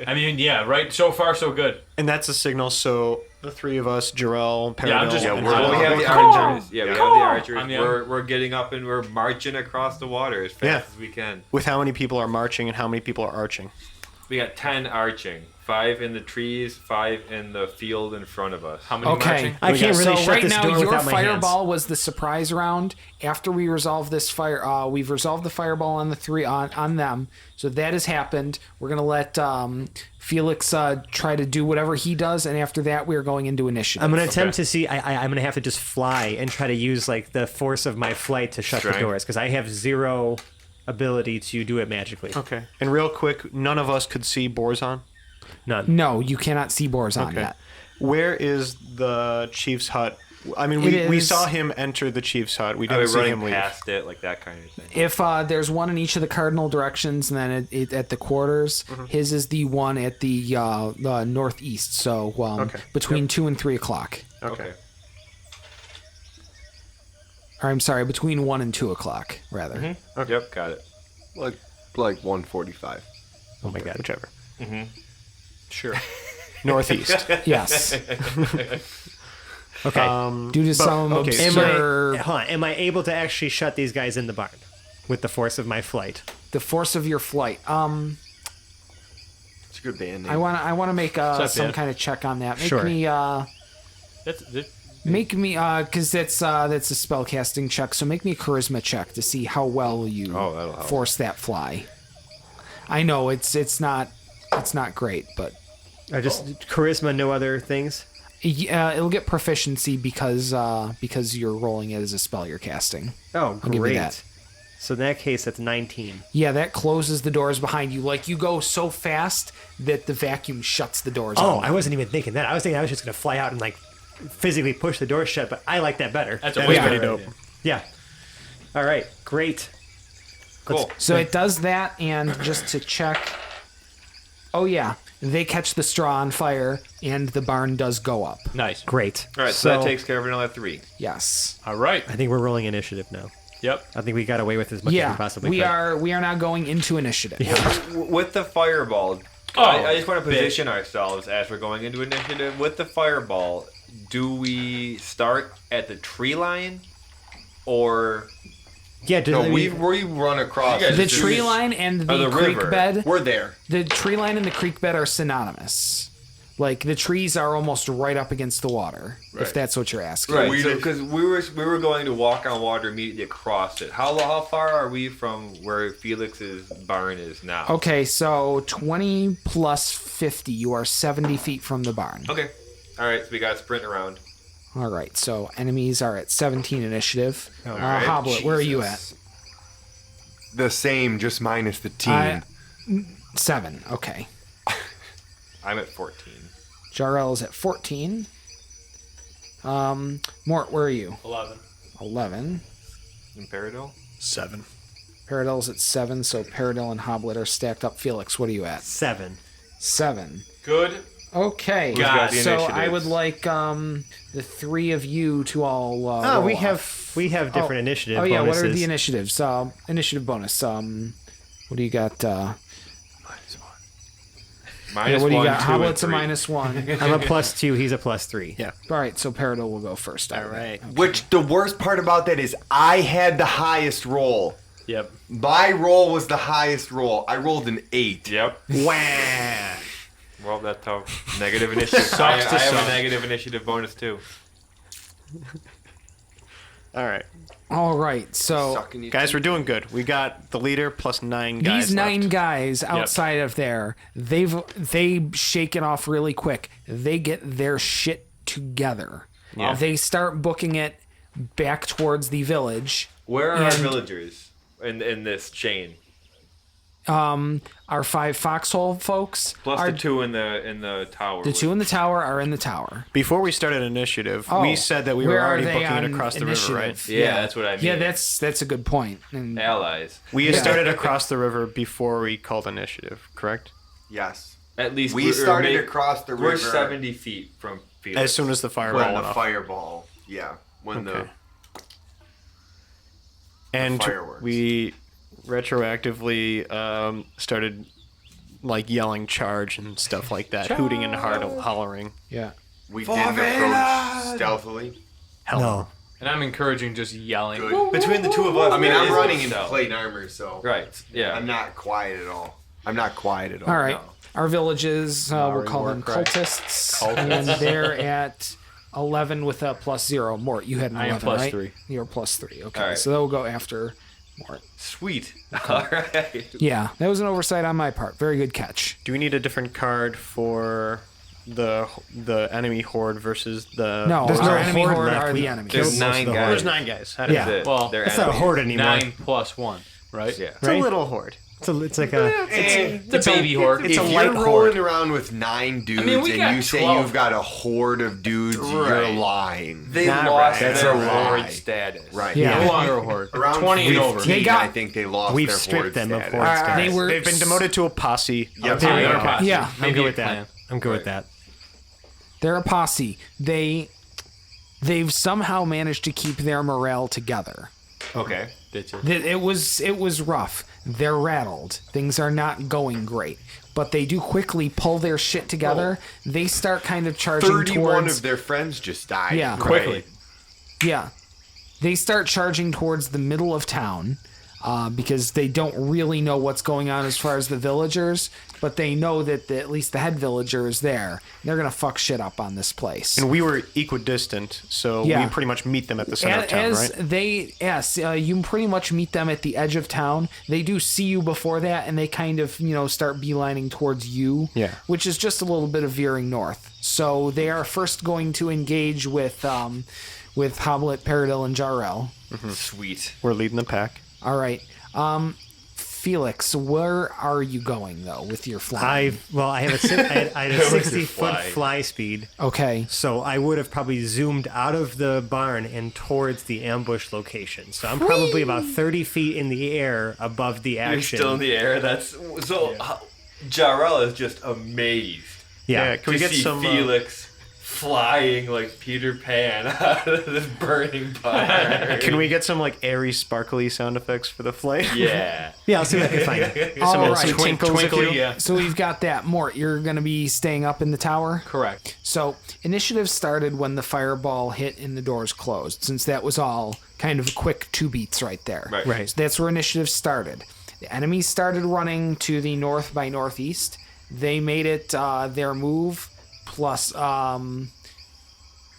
I mean, yeah, right. So far, so good. And that's a signal. So the 3 of us, Jarrell, Peridot, Yeah, I'm just- Yeah, and we Hannah, have the Come on. archers. Yeah, we have the archers. I'm the- We're getting up and we're marching across the water as fast Yeah. as we can. With how many people are marching and how many people are arching? We got 10 arching, 5 in the trees, 5 in the field in front of us. How many Okay. marching? I can't really so shut right this now, door your without my fireball hands. was the surprise round. After we resolve this fire, we've resolved the fireball on the 3 on them. So that has happened. We're gonna let Felix try to do whatever he does, and after that, we're going into initiative. I'm going to attempt to see I'm going to have to just fly and try to use like the force of my flight to shut the Strength. doors because I have 0 ability to do it magically. Okay. And real quick, none of us could see Borzon. None. No, you cannot see Borzon yet. Where is the chief's hut? I mean, It we is- saw him enter the chief's hut. We Are didn't we see running him leave. past it, like that kind of thing? If there's one in each of the cardinal directions, and then at the quarters, his is the one at the northeast. So Okay. between 2 and 3 o'clock. Okay. Or I'm sorry, between 1 and 2 o'clock, rather. Mm-hmm. Yep, got it. Like 145. Oh my god. Whichever. Sure. Northeast. Yes. Okay. Due to some okay, obscure... Am I able to actually shut these guys in the barn with the force of my flight? the force of your flight. It's a good band name. I want to make up, some Dan? kind of check on that. Make Sure. me That's make me because that's a spell casting check. So make me a charisma check to see how well you that'll help. force that fly. I know it's not great, but Or just charisma, no other things? it'll get proficiency because you're rolling it as a spell you're casting. Oh, give you great. that. So in that case, that's 19. Yeah, that closes the doors behind you. Like you go so fast that the vacuum shuts the doors. Oh, on I wasn't even thinking that. I was thinking I was just going to fly out and like physically push the door shut, but I like that better. That's a That way is better pretty dope. idea. Yeah. All right. Great. Cool. So it does that, and just to check. Oh yeah, they catch the straw on fire, and the barn does go up. Nice. Great. All right, so that takes care of another 3. Yes. All right. I think we're rolling initiative now. Yep. I think we got away with as much as Yeah, we possibly we could. are. We are now going into initiative. With the fireball, I just want to position ourselves as we're going into initiative. With the fireball, do we start at the tree line, or Yeah. No, we run across. You guys The just- tree line and the, the creek river. bed. We're there. The tree line and the creek bed are synonymous. Like the trees are almost right up against the water, if Right. that's what you're asking. right? we- Because we were going to walk on water immediately across it. How far are we from where Felix's barn is now? Okay, so 20 plus 50, you are 70 feet from the barn. Okay. All right, so we got to sprint around. All right, so enemies are at 17 initiative. right. Hoblet, where are you at? The same, just minus the team. 7, okay. I'm at 14. Jarrell is at 14. Mort, where are you? 11. 11. And Peridot? 7. Paradil's at 7, so Paradil and Hoblet are stacked up. Felix, what are you at? 7. 7. Good. Okay, got the so I initiatives? would like the 3 of you to all. Oh, we roll off. have different initiative. Oh yeah, bonuses. what are the initiatives? Initiative bonus. What do you got? Minus what do you 1, got? 2, and Hoblet's a 3. -1. I'm a +2. He's a +3. Yeah. All right, so Paradil will go first. All right. Which the worst part about that is I had the highest roll. Yep. My roll was the highest roll. I rolled an 8. Yep. Wah! Well, that's how negative initiative. I have a negative initiative bonus too. All right. All right, so Sucking you Guys, to- we're doing good. We got the leader plus 9 guys these 9 left. guys outside of there, they shake it off really quick. They get their shit together. Yeah. They start booking it back towards the village. Where are our And- villagers in this chain? Our 5 foxhole folks Plus are the 2 in the tower. the 2 in the tower are in the tower. Before we started initiative, Oh, we said that we where were are already they booking it on across the river, right? initiative? Yeah, that's what I mean. Yeah, that's a good point. And allies. We started across the river before we called initiative, correct? Yes. At least We started across the We're river. 70 feet from Felix. As soon as the fireball When went the off. fireball. Yeah. When Okay. the And fireworks. we retroactively started like yelling charge and stuff like that, hooting and hollering. yeah. we didn't approach stealthily. No. And I'm encouraging just yelling. Good. Between the 2 of us. I mean, there I'm is running no in stealth. plate armor, so Right. Yeah. I'm not quiet at all. All right. No. Our villages, we'll Sorry, call them Warcry. cultists, and they're at 11 with a +0. Mort, you had an 11, I am plus right? 3. You're +3. Okay, All right. so they'll go after Mort. Sweet. All right. Yeah, that was an oversight on my part. Very good catch. Do we need a different card for the enemy horde versus the No, There's our no enemy horde horde left. are We the enemy. There's Most of 9 the guys. There's 9 guys. That's Yeah. it. Well, They're It's not a enemies. horde anymore. 9 plus 1, right? Yeah. It's a Right? little horde. It's like a. It's a baby horde. If a you're light rolling horde. around with 9 dudes mean, we got and you say 12. you've got a horde of dudes, you're Right. lying. They Not lost right. That's their a lie. horde status. Right. Yeah. No longer a horde. Around 20 and over. 15, They got- I think they lost We've their stripped horde them of status. horde status. They were. They've been demoted to a posse. Yep. There we They're go. a posse. Yeah. I'm Maybe good a with that. clan. I'm good with that. They're a posse. They've somehow managed to keep their morale together. Okay. It was rough. They're rattled. Things are not going great. But they do quickly pull their shit together. They start kind of charging 31 towards. of their friends just died. Yeah. Quickly. Yeah. They start charging towards the middle of town because they don't really know what's going on as far as the villagers, but they know that at least the head villager is there. They're going to fuck shit up on this place. And we were equidistant, so Yeah. we pretty much meet them at the center of town, right? You pretty much meet them at the edge of town. They do see you before that, and they kind of, start beelining towards you, Yeah. which is just a little bit of veering north. So they are first going to engage with Hoblet, Paradil, and Jarrell. Sweet. We're leading the pack. All right. Felix, where are you going though with your flying? I have I had a With your 60-foot fly. fly speed, Okay. so I would have probably zoomed out of the barn and towards the ambush location. So I'm probably about 30 feet in the air above the You're action. still in the air. That's so. Jarrell is just amazed. Yeah. Can we to get see some Felix flying like Peter Pan out of this burning barn? Can we get some like airy, sparkly sound effects for the flame? Yeah. Yeah, I'll see what I can find. All right. twinkles, if you- Twinkly, yeah. So we've got that. Mort, you're going to be staying up in the tower? Correct. So initiative started when the fireball hit and the doors closed, since that was all kind of a quick 2 beats right there. Right. Right. So that's where initiative started. The enemies started running to the north by northeast. They made it their move plus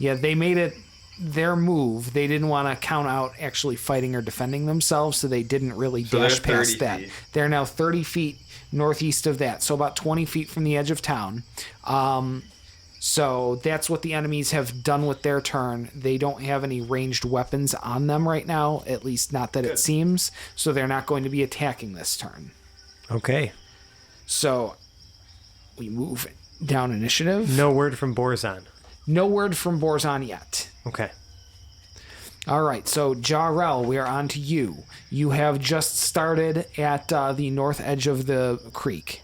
they made it their move. They didn't want to count out actually fighting or defending themselves, so they didn't really So dash they're 30 past that. feet. They're now 30 feet northeast of that, so about 20 feet from the edge of town. So that's what the enemies have done with their turn. They don't have any ranged weapons on them right now, at least not that it seems, so they're not going to be attacking this turn. Okay. So we move down initiative. No word from Borzon. No word from Borzon yet. Okay. All right, so Jarrell, we are on to you. You have just started at the north edge of the creek.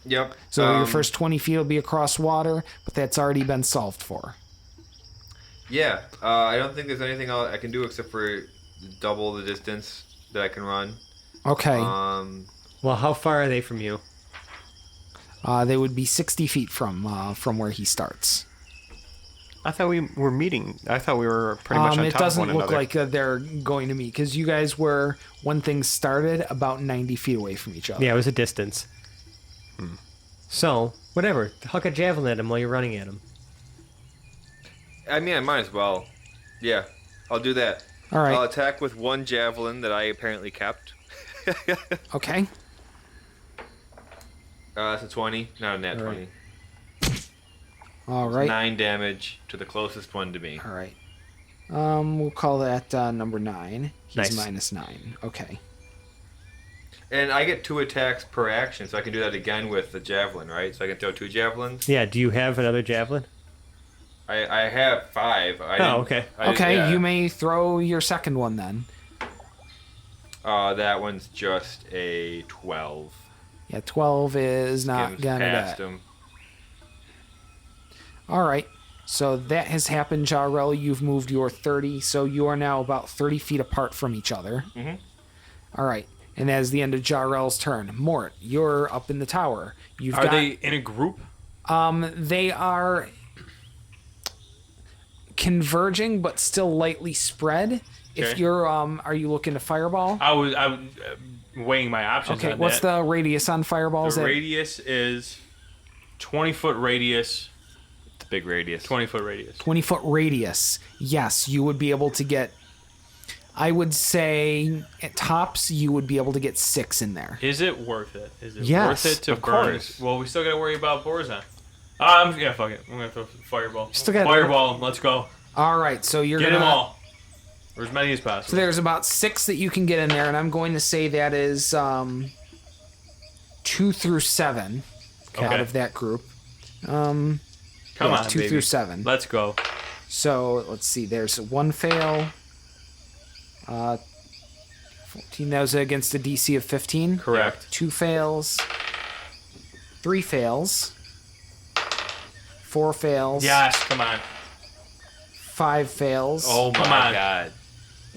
Yep. So your first 20 feet will be across water, but that's already been solved for. Yeah. I don't think there's anything else I can do except for double the distance that I can run. Okay. Well, how far are they from you? They would be 60 feet from where he starts. I thought we were meeting. I thought we were pretty much on It top of doesn't one look another. like they're going to meet, because you guys were, when things started, about 90 feet away from each other. Yeah, it was a distance. So, whatever. Huck a javelin at him while you're running at him. I mean, I might as well. Yeah, I'll do that. All right. I'll attack with one javelin that I apparently kept. Okay. That's a 20, not a nat All 20. right. All right. 9 damage to the closest one to me. All right. We'll call that number 9. He's Nice. -9. Okay. And I get 2 attacks per action, so I can do that again with the javelin, right? So I can throw 2 javelins. Yeah, do you have another javelin? I have 5. Okay. Okay, you may throw your second one then. That one's just a 12. Yeah, 12 is not Skims gonna past that. him. All right. So that has happened, Jarrell. You've moved your 30, so you are now about 30 feet apart from each other. Mhm. All right. And that is the end of Jarrell's turn. Mort, you're up in the tower. You've Are got, they in a group? They are converging, but still lightly spread. If Okay. you're, are you looking to fireball? I was weighing my options. Okay. on What's that. the radius on fireballs? The At- radius is 20-foot radius. It's a big radius. 20-foot radius. 20-foot radius. Yes, you would be able to get. I would say at tops you would be able to get 6 in there. Is it worth it? Is it Yes, worth it to of burn? course. Well, we still got to worry about Borzon. Yeah, fuck it. I'm gonna throw fireball. Still gotta- Fireball him. Let's go. All right, so you're Get gonna. them all, or as many as So possible. there's about 6 that you can get in there, and I'm going to say that is 2 through 7 out Okay. of that group. Come Yeah, on, 2 baby. through 7. Let's go. So let's see. There's 1 fail. 14. That was against a DC of 15. Correct. 2 fails. 3 fails. 4 fails. Yes. Come on. 5 fails. Oh Come my on. god.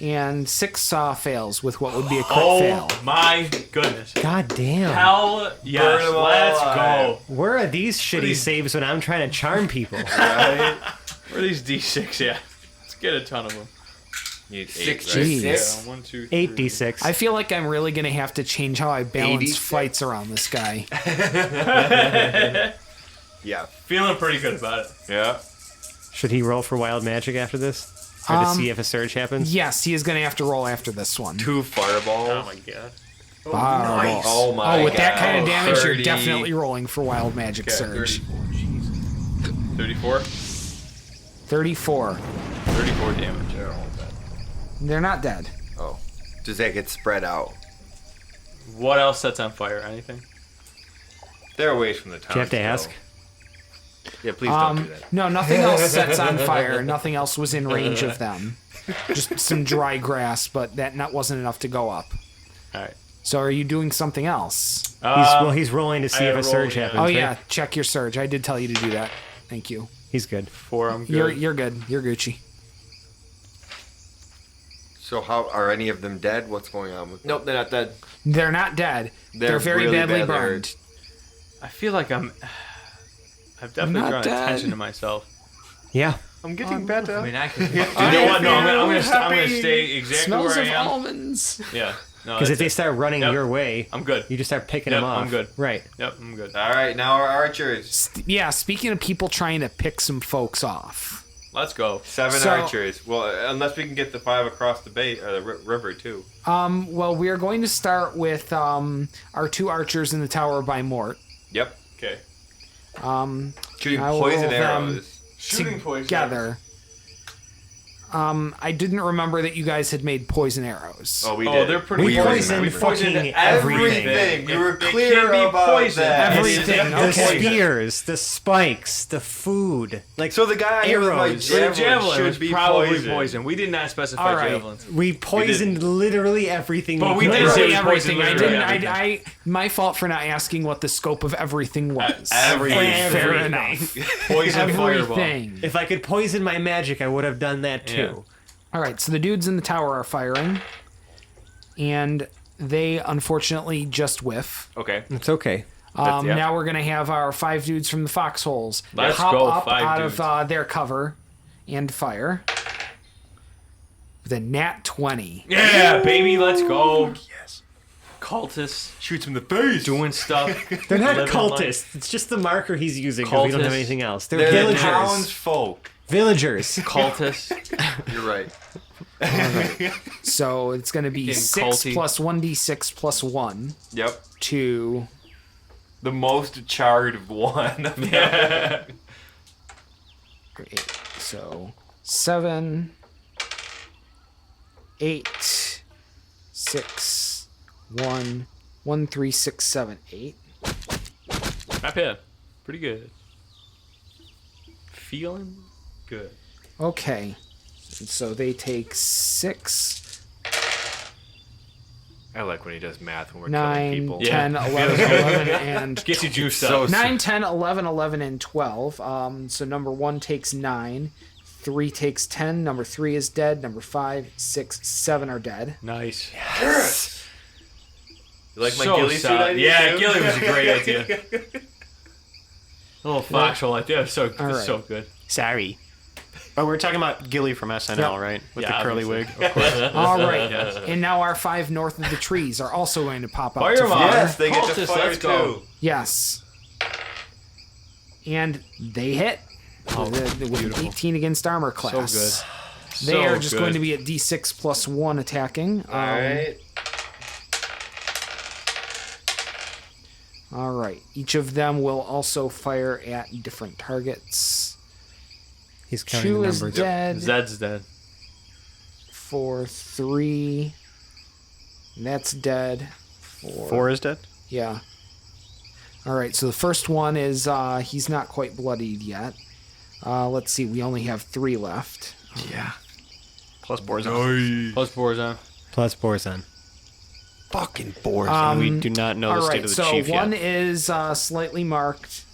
And 6 fails with what would be a crit Oh fail. my goodness. God damn. Hell yes. Burn 'em all Let's alive. go. Where are these shitty these- saves when I'm trying to charm people? Right? Where are these D6 at? Let's get a ton of them. You need 8, 6 right? Jeez. Yeah, 1, 2, 3. 8d6. I feel like I'm really going to have to change how I balance 86. fights around this guy. Yeah. Feeling pretty good about it. Yeah. Should he roll for wild magic after this? Or to see if a surge happens? Yes, he is going to have to roll after this one. 2 fireballs. Oh my god. Fireballs. Oh my with that God. kind of damage, 30. you're definitely rolling for wild magic Okay, surge. 34. 34. 34 damage. They're not dead. Oh. Does that get spread out? What else sets on fire? Anything? They're away from the town. Do you have to still. ask? Yeah, please don't do that. No, nothing else sets on fire. Nothing else was in range of them. Just some dry grass, but that wasn't enough to go up. All right. So are you doing something else? He's rolling to see I if a roll, surge yeah. happens. Oh right? yeah, check your surge. I did tell you to do that. Thank you. He's good. 4. I'm good. You're good. You're Gucci. So how are any of them dead? What's going on with them? Nope, they're not dead. They're not dead. They're very really badly badly burned. hurt. I feel like I've definitely Not drawn dead. attention to myself. Yeah. I'm getting better. I mean, I can. You know what? No, I'm gonna stay exactly Smells where I of am. almonds. Yeah. No, Because if that's they it. start running Yep. your way, I'm good. you just start picking Yep, them off. I'm good. Right. Yep, I'm good. All right, now our archers. Yeah, speaking of people trying to pick some folks off. Let's go. 7 So- archers. Well, unless we can get the 5 across the bay or the river too. Well, we are going to start with our 2 archers in the Tower by Mort. Yep. Okay. Shooting I will poison roll them arrows. Shooting poison. Together. I didn't remember that you guys had made poison arrows. Oh, we Oh, did. they're pretty We poison. poisoned fucking everything. everything. We were It can't clear be about poison. that. Everything, The okay. spears, the spikes, the food. Like So the guy here with my arrows. The javelin javelin should was be probably poison. We did not specify All right. javelins. We poisoned literally everything. But we could. did Literally say everything. poison, I literally didn't. everything. My fault for not asking what the scope of everything was. Everything. Fair Everything. enough. Poison fireball. Everything. If I could poison my magic, I would have done that too. All right, so the dudes in the tower are firing, and they unfortunately just whiff. Okay. It's okay. yeah. Now we're gonna have our 5 dudes from the foxholes Let's hop go, up 5 out dudes. of their cover and fire with a nat 20. Yeah, baby, let's go. Yes. Cultists Shoots him in the face. doing stuff. They're not Living cultists. It's just the marker he's using because we don't have Cultists. anything else. They're, They're the villagers. townsfolk. Villagers. Cultists. You're right. So it's gonna be Getting 6 culty. plus 1d6 plus 1 Yep. to The most charred one. Yeah. 8. So 7, 8, 6, 1, 1, 3, 6, 7, 8. Not bad. Pretty good. Feeling good. Okay. And so they take 6, I like when he does math when we're 9, killing people. 10, Yeah. 11, 11, and Gets you juiced So up. 9, 10, 11, 11, and 12. So number 1 takes 9. 3 takes 10. Number 3 is dead. Number 5, 6, 7 are dead. Nice. You like my So ghillie suit solid. idea? Yeah, too? ghillie was a great idea. A little foxhole idea. So All right. so good. Sorry. Oh, we're talking about Gilly from SNL, right? With Yeah, the curly wig. obviously. All right. And now our 5 north of the trees are also going to pop up to Fireball. fire. Yes, they get to Cultists, fire let's go. too. Yes. And they hit. With an 18 against armor class. So good. They So are just good. going to be at d6 plus 1 attacking. All right. All right. Each of them will also fire at different targets. He's counting 2 the is numbers. dead. Zed's dead. For 3. That's dead. 4 is dead. Yeah. All right. So the first one is he's not quite bloodied yet. Let's see. We only have 3 left. Yeah. Plus Borzon. Plus Borzon. Plus Borzon. Fucking Borzon. We do not know the All state right. of the So chief one yet. is slightly marked.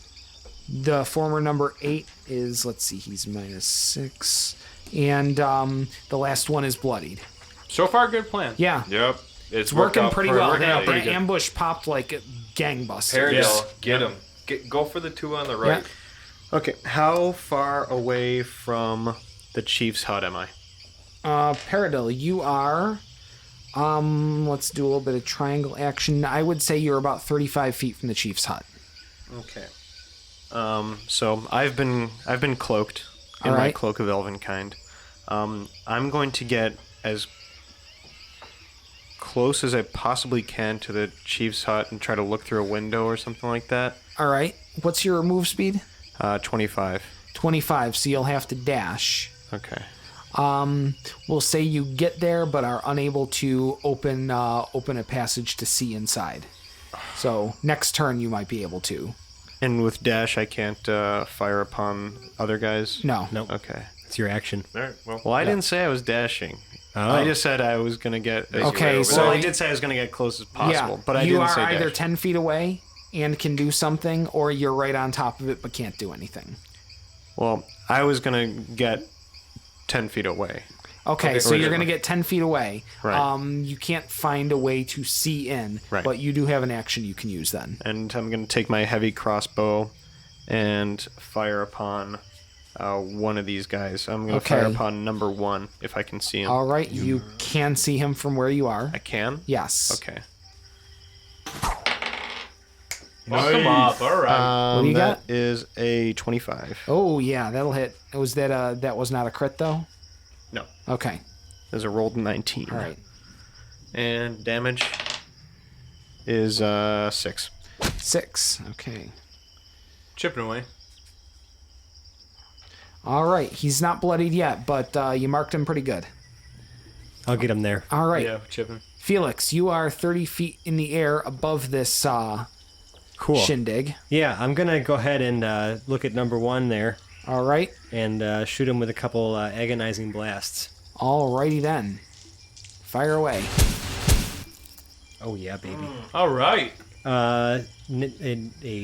The former number 8 is, let's see, he's -6. And the last one is bloodied. So far, good plan. Yeah. Yep. It's Working pretty well. Working out That pretty good. ambush popped like gangbusters. Paradil, get him. Go for the 2 on the right. Okay, how far away from the chief's hut am I? Paradil, you are. Let's do a little bit of triangle action. I would say you're about 35 feet from the chief's hut. Okay. So I've been cloaked in All my right. cloak of elvenkind. I'm going to get as close as I possibly can to the chief's hut and try to look through a window or something like that. All right. What's your move speed? 25. 25. So you'll have to dash. Okay. We'll say you get there, but are unable to open a passage to see inside. So next turn you might be able to. And with dash, I can't fire upon other guys? No. Nope. Okay. It's your action. All right. Well, I didn't say I was dashing. Oh. I just said I was going to get... Okay, well, so I did say I was going to get close as possible, yeah, but I you didn't are say either dash. 10 feet away and can do something, or you're right on top of it but can't do anything. Well, I was going to get 10 feet away. Okay, so you're going to get 10 feet away. Right. You can't find a way to see in, Right. but you do have an action you can use then. And I'm going to take my heavy crossbow and fire upon one of these guys. I'm going to fire Okay. upon number 1 if I can see him. All right, you can see him from where you are. I can? Yes. Okay. Fuck him up. All right. What do you that got? is a 25. Oh, yeah, that'll hit. Was that that was not a crit, though? No. Okay. There's a rolled 19. All right. And damage is 6. 6. Okay. Chipping away. All right. He's not bloodied yet, but you marked him pretty good. I'll get him there. All right. Yeah, chipping. Felix, you are 30 feet in the air above this Cool. shindig. Yeah, I'm gonna go ahead and look at number 1 there All right. and shoot him with a couple agonizing blasts. All righty then. Fire away. Oh yeah, baby. All right. A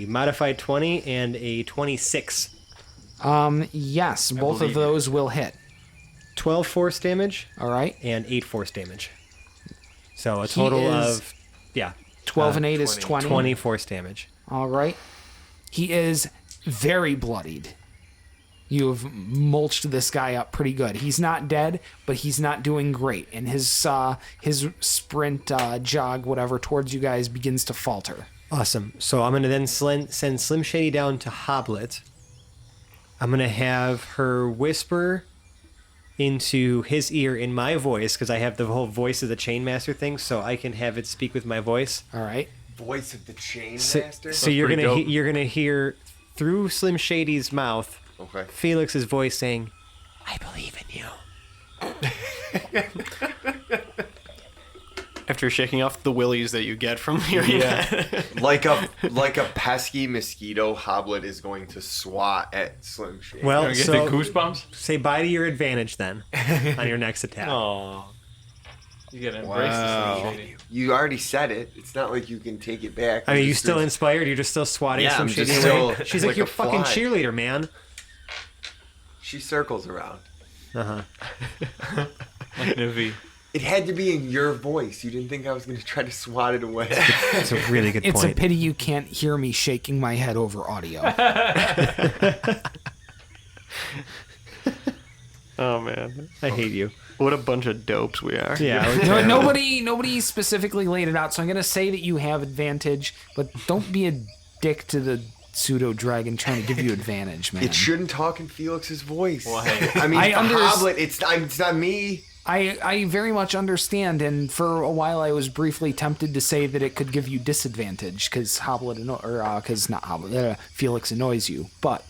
modified 20 and a 26. Yes, both of those will hit. 12 force damage All right. and 8 force damage. So a He total is- of 12 and 8 is 20. 20 force damage. All right. He is very bloodied. You have mulched this guy up pretty good. He's not dead, but he's not doing great. And his sprint, jog, whatever, towards you guys begins to falter. Awesome. So I'm going to then send Slim Shady down to Hoblet. I'm going to have her whisper into his ear in my voice, because I have the whole voice of the Chainmaster thing, so I can have it speak with my voice. All right. Voice of the Chain So, Master. so you're pretty gonna dope. you're gonna hear through Slim Shady's mouth Okay. Felix's voice saying, "I believe in you." After shaking off the willies that you get from hearing that. Like a pesky mosquito, Hoblet is going to swat at Slim Shady. Well, Get so the goosebumps. say bye to your advantage then on your next attack. Oh. You gotta embrace Wow. this. Shady. You already said it. It's not like you can take it back. I mean, you still inspired? You're just still swatting Yeah, Slim I'm Shady just away? still She's like like your a fucking fly. cheerleader, man. She circles around. Uh huh. Like Navi. It had to be in your voice. You didn't think I was going to try to swat it away. That's a really good It's point. a pity you can't hear me shaking my head over audio. Oh, man. I hate you. What a bunch of dopes we are. Yeah. Nobody specifically laid it out, so I'm going to say that you have advantage, but don't be a dick to the pseudo dragon trying to give you advantage, man. It shouldn't talk in Felix's voice. Well, hey. I mean, I for underst- Hoblet, it's not me. I very much understand, and for a while I was briefly tempted to say that it could give you disadvantage because Felix annoys you. But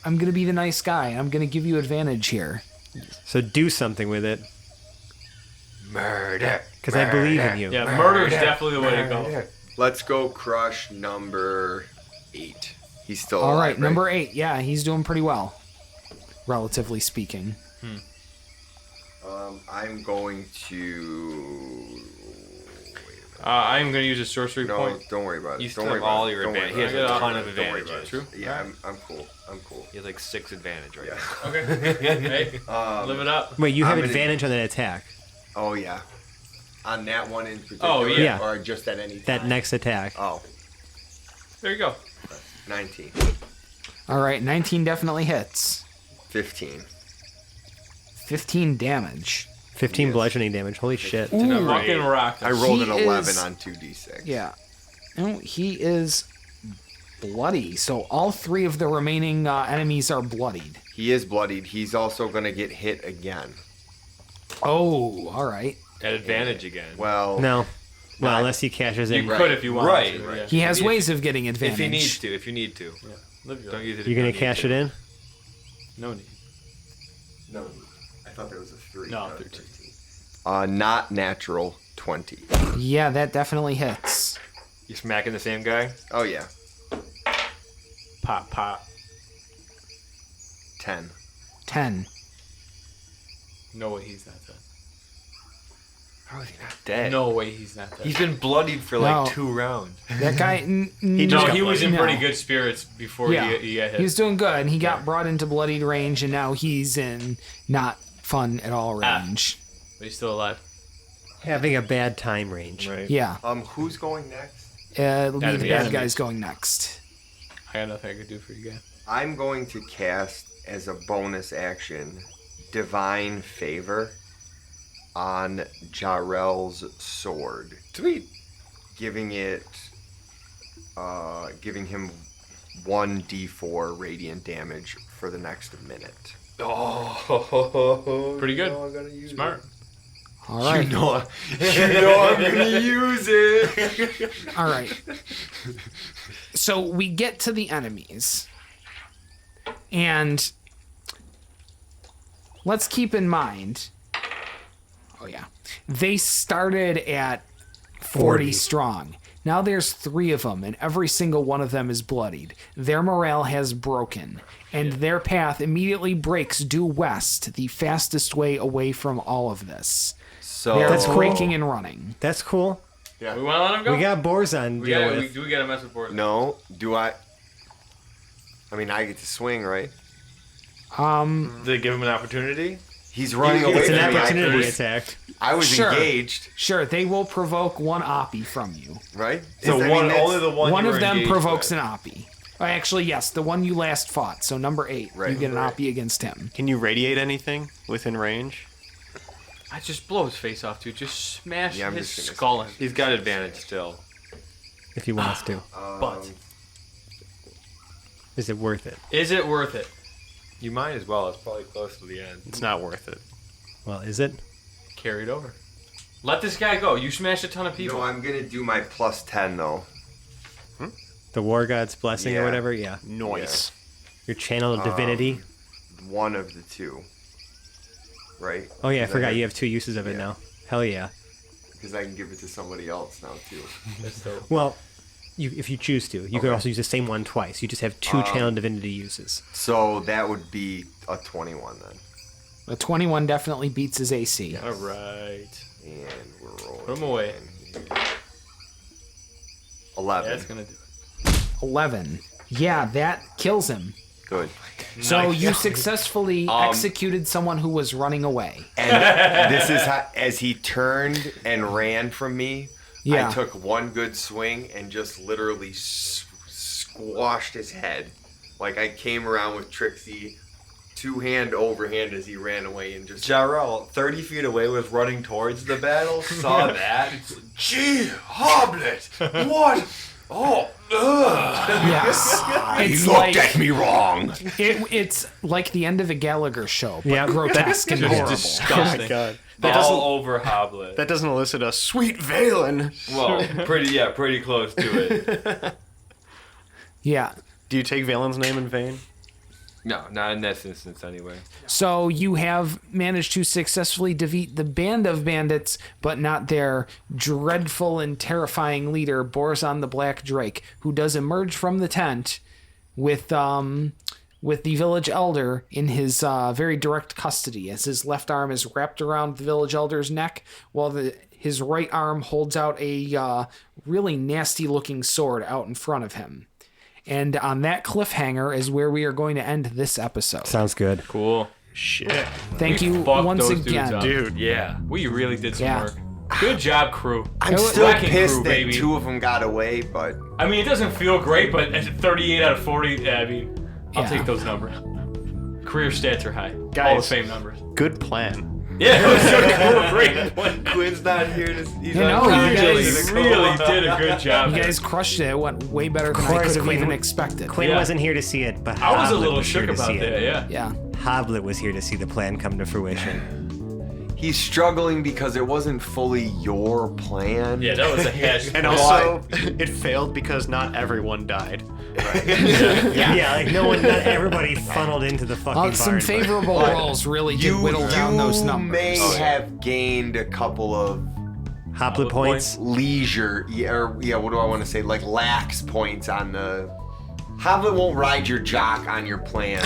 I'm gonna be the nice guy. I'm gonna give you advantage here. So do something with it, Murder. because I believe in you. Yeah, murder is definitely the way to go. Let's go crush number 8. He's still All alive, right, number 8. Yeah, he's doing pretty well, relatively speaking. I'm going to... I'm gonna use a sorcery No, point. don't worry about it. You don't still worry have about all it. your Don't worry advantage. He about has it. a ton of Don't worry advantages. about it. Yeah, I'm cool. I'm cool. He has like 6 advantage right Yeah. now. Okay. Hey, live it up. Wait, you have I'm gonna- advantage on that attack. Oh, yeah. On that one in particular? Oh, yeah. Or just at any time? That next attack. Oh, There you go. 19. All right, 19 definitely hits. 15. 15 damage. 15 Yes. bludgeoning damage. Holy shit. Fucking rock. I rolled an He 11 is- on 2d6. Yeah. No, he is bloody. So all 3 of the remaining enemies are bloodied. He is bloodied. He's also going to get hit again. Oh, all right. At advantage again. Well, No. Well, unless he cashes in. You could if you want. Right, to, right. Yeah. He has ways of getting advantage. If you need to. Live your Don't life. use it. You're going to cash it in? No need. no. I thought there was a 3. No, not a 13. Not natural 20. Yeah, that definitely hits. You smacking the same guy? Oh yeah. Pop, pop. 10. 10. No way he's not dead. How is he not dead? No way he's not dead. He's been bloodied for No. like 2 rounds. That guy. he was in No. pretty good spirits before Yeah, he got hit. he was doing good, and he got brought into bloodied range, and now he's in not fun at all range. But he's still alive. Having a bad time range. Right. Yeah, Who's going next? it'll be That'd the be bad enemies. guys going next. I got nothing I could do for you guys. I'm going to cast as a bonus action Divine Favor on Jarrell's sword. Sweet. Giving him 1d4 radiant damage for the next minute. Oh, Pretty good. You know I'm gonna use Smart. All right, You know I'm gonna use it. all right. So we get to the enemies, and let's keep in mind. Oh yeah, they started at 40 strong. Now there's 3 of them, and every single one of them is bloodied. Their morale has broken, and their path immediately breaks due west, the fastest way away from all of this. So They're That's cool. breaking and running. That's cool. We want to let him go? We got Borzon to deal with. we got to mess with Borzon. no, do I? I mean, I get to swing, right? Did they give him an opportunity? He's running away It's from an me. opportunity attack. I was Sure. engaged, Sure, they will provoke 1 oppie from you. right? So I mean, one, that's- only the one. One you of were them engaged provokes with. an oppie. Actually, yes, the one you last fought. So number 8, Right, you get an right. oppie against him. Can you radiate anything within range? I just blow his face off, dude. Just smash Yeah, I'm his just gonna skull in. He's got advantage still. If he wants to. But Is it worth it? is it worth it? You might as well. It's probably close to the end. It's not worth it. Well, is it? Carry it over. Let this guy go. You smashed a ton of people. No, I'm gonna do my plus 10 though. The War God's blessing or Yeah. whatever? Yeah. Noise. Your channel of divinity. One of the 2, right? Oh, yeah, I forgot Because you have 2 uses of it now. Hell yeah. Because I can give it to somebody else now too. That's dope. Well, if you choose to. You could also use the same one twice. You just have 2 channel divinity uses. So that would be a 21 then. A 21 definitely beats his AC. All right. And we're rolling. Put him away. in here. 11. That's going to do it. 11. Yeah, that kills him. Good. So you successfully executed someone who was running away. And this is how, as he turned and ran from me, Yeah. I took one good swing and just literally squashed his head. Like I came around with Trixie, 2-hand overhand as he ran away and just. Jarrell, 30 feet away, was running towards the battle. Saw that. Gee, Hoblet, what? Oh, Yes. It's like, me wrong. it's like the end of a Gallagher show, but Yeah. grotesque and horrible. Disgusting. God. all over Hoblet. That doesn't elicit a sweet Valen. Well, pretty close to it. Yeah. Do you take Valen's name in vain? No, not in this instance anyway. So you have managed to successfully defeat the band of bandits, but not their dreadful and terrifying leader, Borzon the Black Drake, who does emerge from the tent with the village elder in his very direct custody, as his left arm is wrapped around the village elder's neck, while his right arm holds out a really nasty-looking sword out in front of him. And on that cliffhanger is where we are going to end this episode. Sounds good. Cool. Shit. Thank you Fuck once those dudes again. up. Dude. Yeah. We really did some Yeah. work. Good job, crew. I'm It was- still Whacking pissed crew, that baby. 2 of them got away, but I mean, it doesn't feel great, but at 38 out of 40, I mean, I'll Yeah. take those numbers. Career stats are high. Guys. All the same numbers. Good plan. Yeah, it was so great. When Quinn's not here to, he's You not know, you usually guys the really did a good job. You guys crushed it. It went way better than I course, could have Quinn. even expected. Quinn Yeah. wasn't here to see it, but I was a Hoblet little here shook to about see that, it. yeah. Yeah. Hoblet was here to see the plan come to fruition. he's struggling because it wasn't fully your plan. Yeah, that was a hash. And also, it failed because not everyone died. Yeah, like not everybody funneled into the fucking barn. Some favorable rolls really did whittle down those numbers. You may have gained a couple of Hoplet points. leisure, what do I want to say? Like lax points on the. Hoplet won't ride your jock on your plans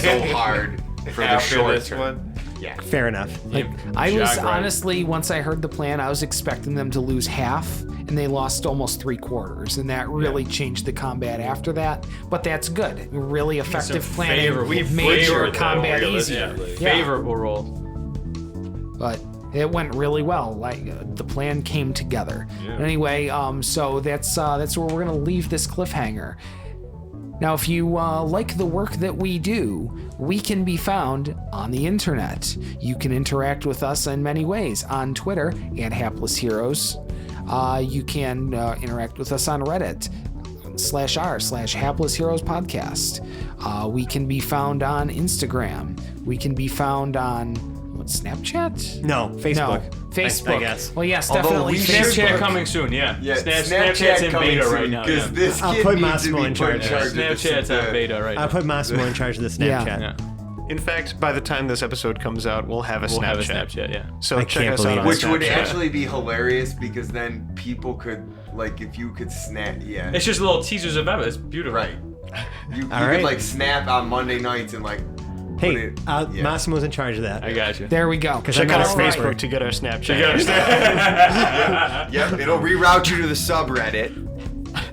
so hard for the After short this term. one. Yeah. Fair enough. Like, I was Jog ride. honestly, once I heard the plan, I was expecting them to lose half, and they lost almost 3/4, and that really changed the combat after that. But that's good. Really effective planning. We've made your favored combat them, easier. yeah. Yeah. Favorable roll. But it went really well. Like the plan came together. Anyway, so that's where we're gonna leave this cliffhanger. Now, if you like the work that we do, we can be found on the internet. You can interact with us in many ways. On Twitter, at Hapless Heroes. You can interact with us on Reddit, /r/Hapless Heroes Podcast. We can be found on Instagram. We can be found on, Snapchat? No, Facebook. No, Facebook. I guess. Well, yes, Although definitely we Facebook. Snapchat coming soon, yeah. Yeah, Snapchat's in coming beta soon, right now. Because Yeah. this I'll kid put needs to Massimo be in put in charge. charge of Snapchat's this. on beta right I'll now. put Massimo in charge of the Snapchat. Yeah. In fact, by the time this episode comes out, we'll have a We'll Snapchat. have a Snapchat, yeah. So I check can't us out believe on it. Which would Snapchat. actually be hilarious because then people could, like, if you could snap, It's just little teasers of Emma. It's beautiful. right. You right. could, like, snap on Monday nights and, like, Hey, put it, yeah. Massimo's in charge of that. I got you. There we go. Check out our All right. Facebook to get our Snapchat. Yep, it'll reroute you to the subreddit,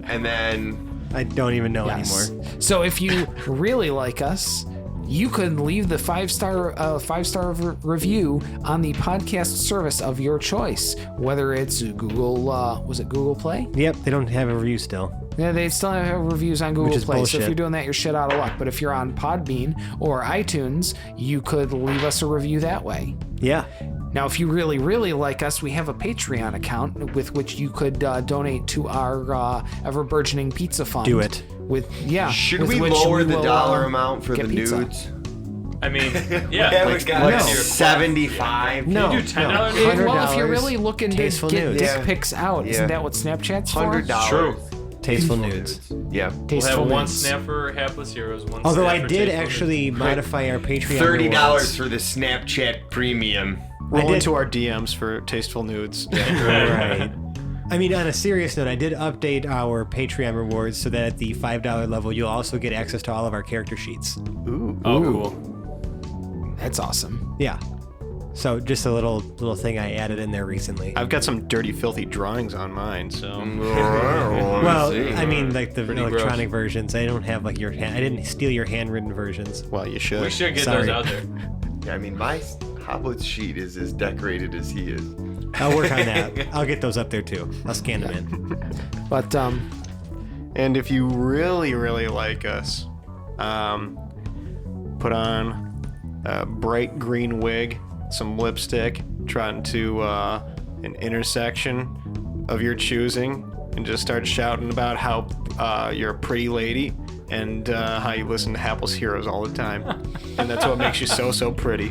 and then I don't even know Yes. anymore. So if you really like us, you could leave the five-star review on the podcast service of your choice, whether it's Google. Was it Google Play? Yep, they don't have a review still. Yeah, they still have reviews on Google Which is Play. So bullshit. if you're doing that, you're shit out of luck. But if you're on Podbean or iTunes, you could leave us a review that way. Yeah. Now, if you really, really like us, we have a Patreon account with which you could donate to our ever-burgeoning pizza fund. Do it. should with we which lower the will, dollar amount for get the pizza. nudes? I mean, We yeah. haven't got no. 75. No. you do $10 no. nudes? Well, if you're $100 really looking to tasteful get nudes. dick Yeah. pics out, isn't Yeah. that what Snapchat's for? $100. True. Tasteful nudes. Yeah. We'll Tasteful have one nudes. snap for Hapless Heroes, one Although snap I for did Tasteful actually modify our Patreon $30 rewards. for the Snapchat premium. Roll did- into our DMs for tasteful nudes. Right. I mean, on a serious note, I did update our Patreon rewards so that at the $5 level, you'll also get access to all of our character sheets. Ooh. Oh, cool. That's awesome. Yeah. So just a little thing I added in there recently. I've got some dirty, filthy drawings on mine, so. Well, I mean, like the Pretty electronic versions. I don't have like your hand. I didn't steal your handwritten versions. Well, you should. We should get Sorry. those out there. Yeah, I mean, my Hoblet's sheet is as decorated as he is. I'll work on that. I'll get those up there too. I'll scan them in. But And if you really, really like us, put on a bright green wig, some lipstick, trot to an intersection of your choosing, and just start shouting about how you're a pretty lady and how you listen to Hapless Heroes all the time. And that's what makes you so, so pretty.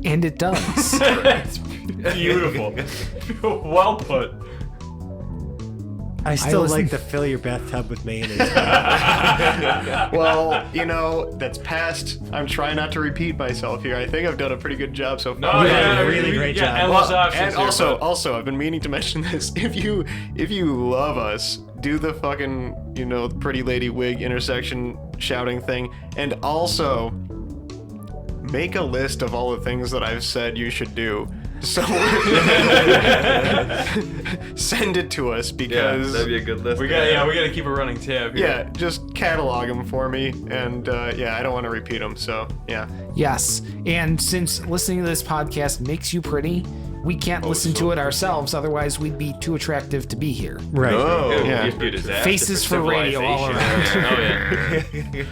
and it does. Beautiful. Well put. I still listen- like to fill your bathtub with mayonnaise. Well, you know, that's past. I'm trying not to repeat myself here. I think I've done a pretty good job so far. No, You yeah, did a really great yeah, job. endless options And here, also, but- also, I've been meaning to mention this. If you love us, do the fucking, you know, pretty lady wig intersection shouting thing, and also make a list of all the things that I've said you should do. So send it to us Yeah, because that'd be a good list. we gotta keep a running tab here. yeah, just catalog them for me, and yeah, I don't want to repeat them. So yeah. Yes. And since listening to this podcast makes you pretty, we can't listen to it ourselves. Otherwise, we'd be too attractive to be here. Right. Oh, Yeah. it'd be a disaster Faces for radio all civilization. around. Oh yeah.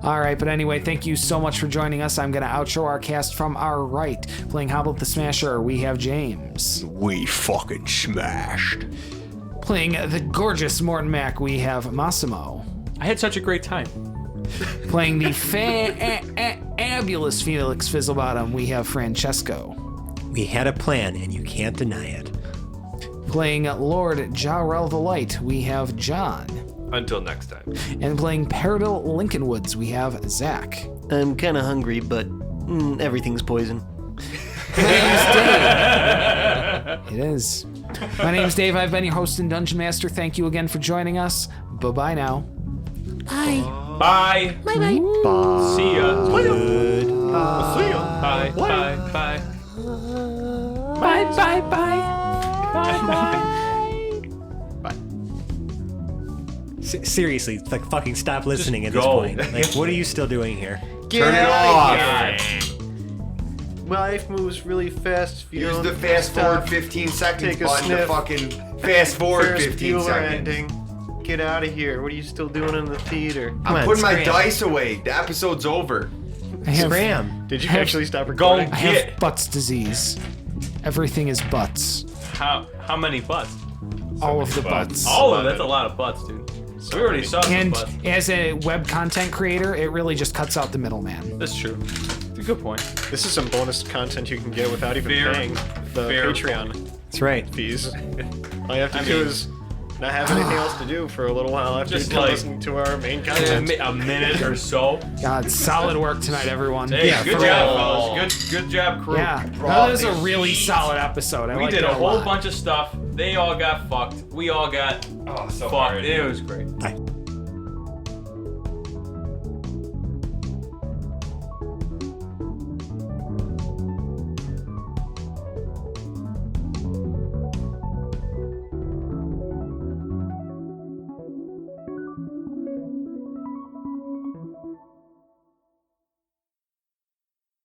All right, but anyway, thank you so much for joining us. I'm going to outro our cast from our right. Playing Hoblet the Smasher, we have James. We fucking smashed. Playing the gorgeous Morton Mac, we have Massimo. I had such a great time. Playing the fabulous Felix Fizzlebottom, we have Francesco. We had a plan, and you can't deny it. Playing Lord Jarrell the Light, we have John. Until next time. And playing Paradil Lincoln Woods, we have Zach. I'm kind of hungry, but everything's poison. My name's Dave. It is. My name's Dave. I've been your host and Dungeon Master. Thank you again for joining us. Bye-bye now. Bye. Bye. Bye-bye. Bye. See ya. Good. See ya. Bye. Bye. Bye. Bye, bye, bye. Seriously, like fucking stop listening at this go. point. Like, what are you still doing here? Turn it off. Life moves really fast. If you Use don't the fast stop. forward 15 seconds Take a button to sniff. fucking fast forward Ferris 15 Bueller seconds. ending. Get out of here. What are you still doing in the theater? I'm on, putting my scram. dice away. The episode's over. I have, Scram. Did you I have- actually stop recording? I have butts disease. Everything is butts. How many butts? All of the butts. Oh, that's a lot of butts, dude. We already saw some And butts. as a web content creator, it really just cuts out the middleman. That's true. It's a good point. This is some bonus content you can get without even Fair. paying the Fair. Patreon That's right. fees. All you have to do is not have anything else to do for a little while after Just you like- listen to our main content. A minute or so. God, solid work tonight, everyone. Hey, yeah, good for job, real. fellas. Good job, crew. Yeah, that was a really solid episode. I We liked did it a whole lot. bunch of stuff. They all got fucked. We all got Oh, so fucked. hard. It was great. Bye.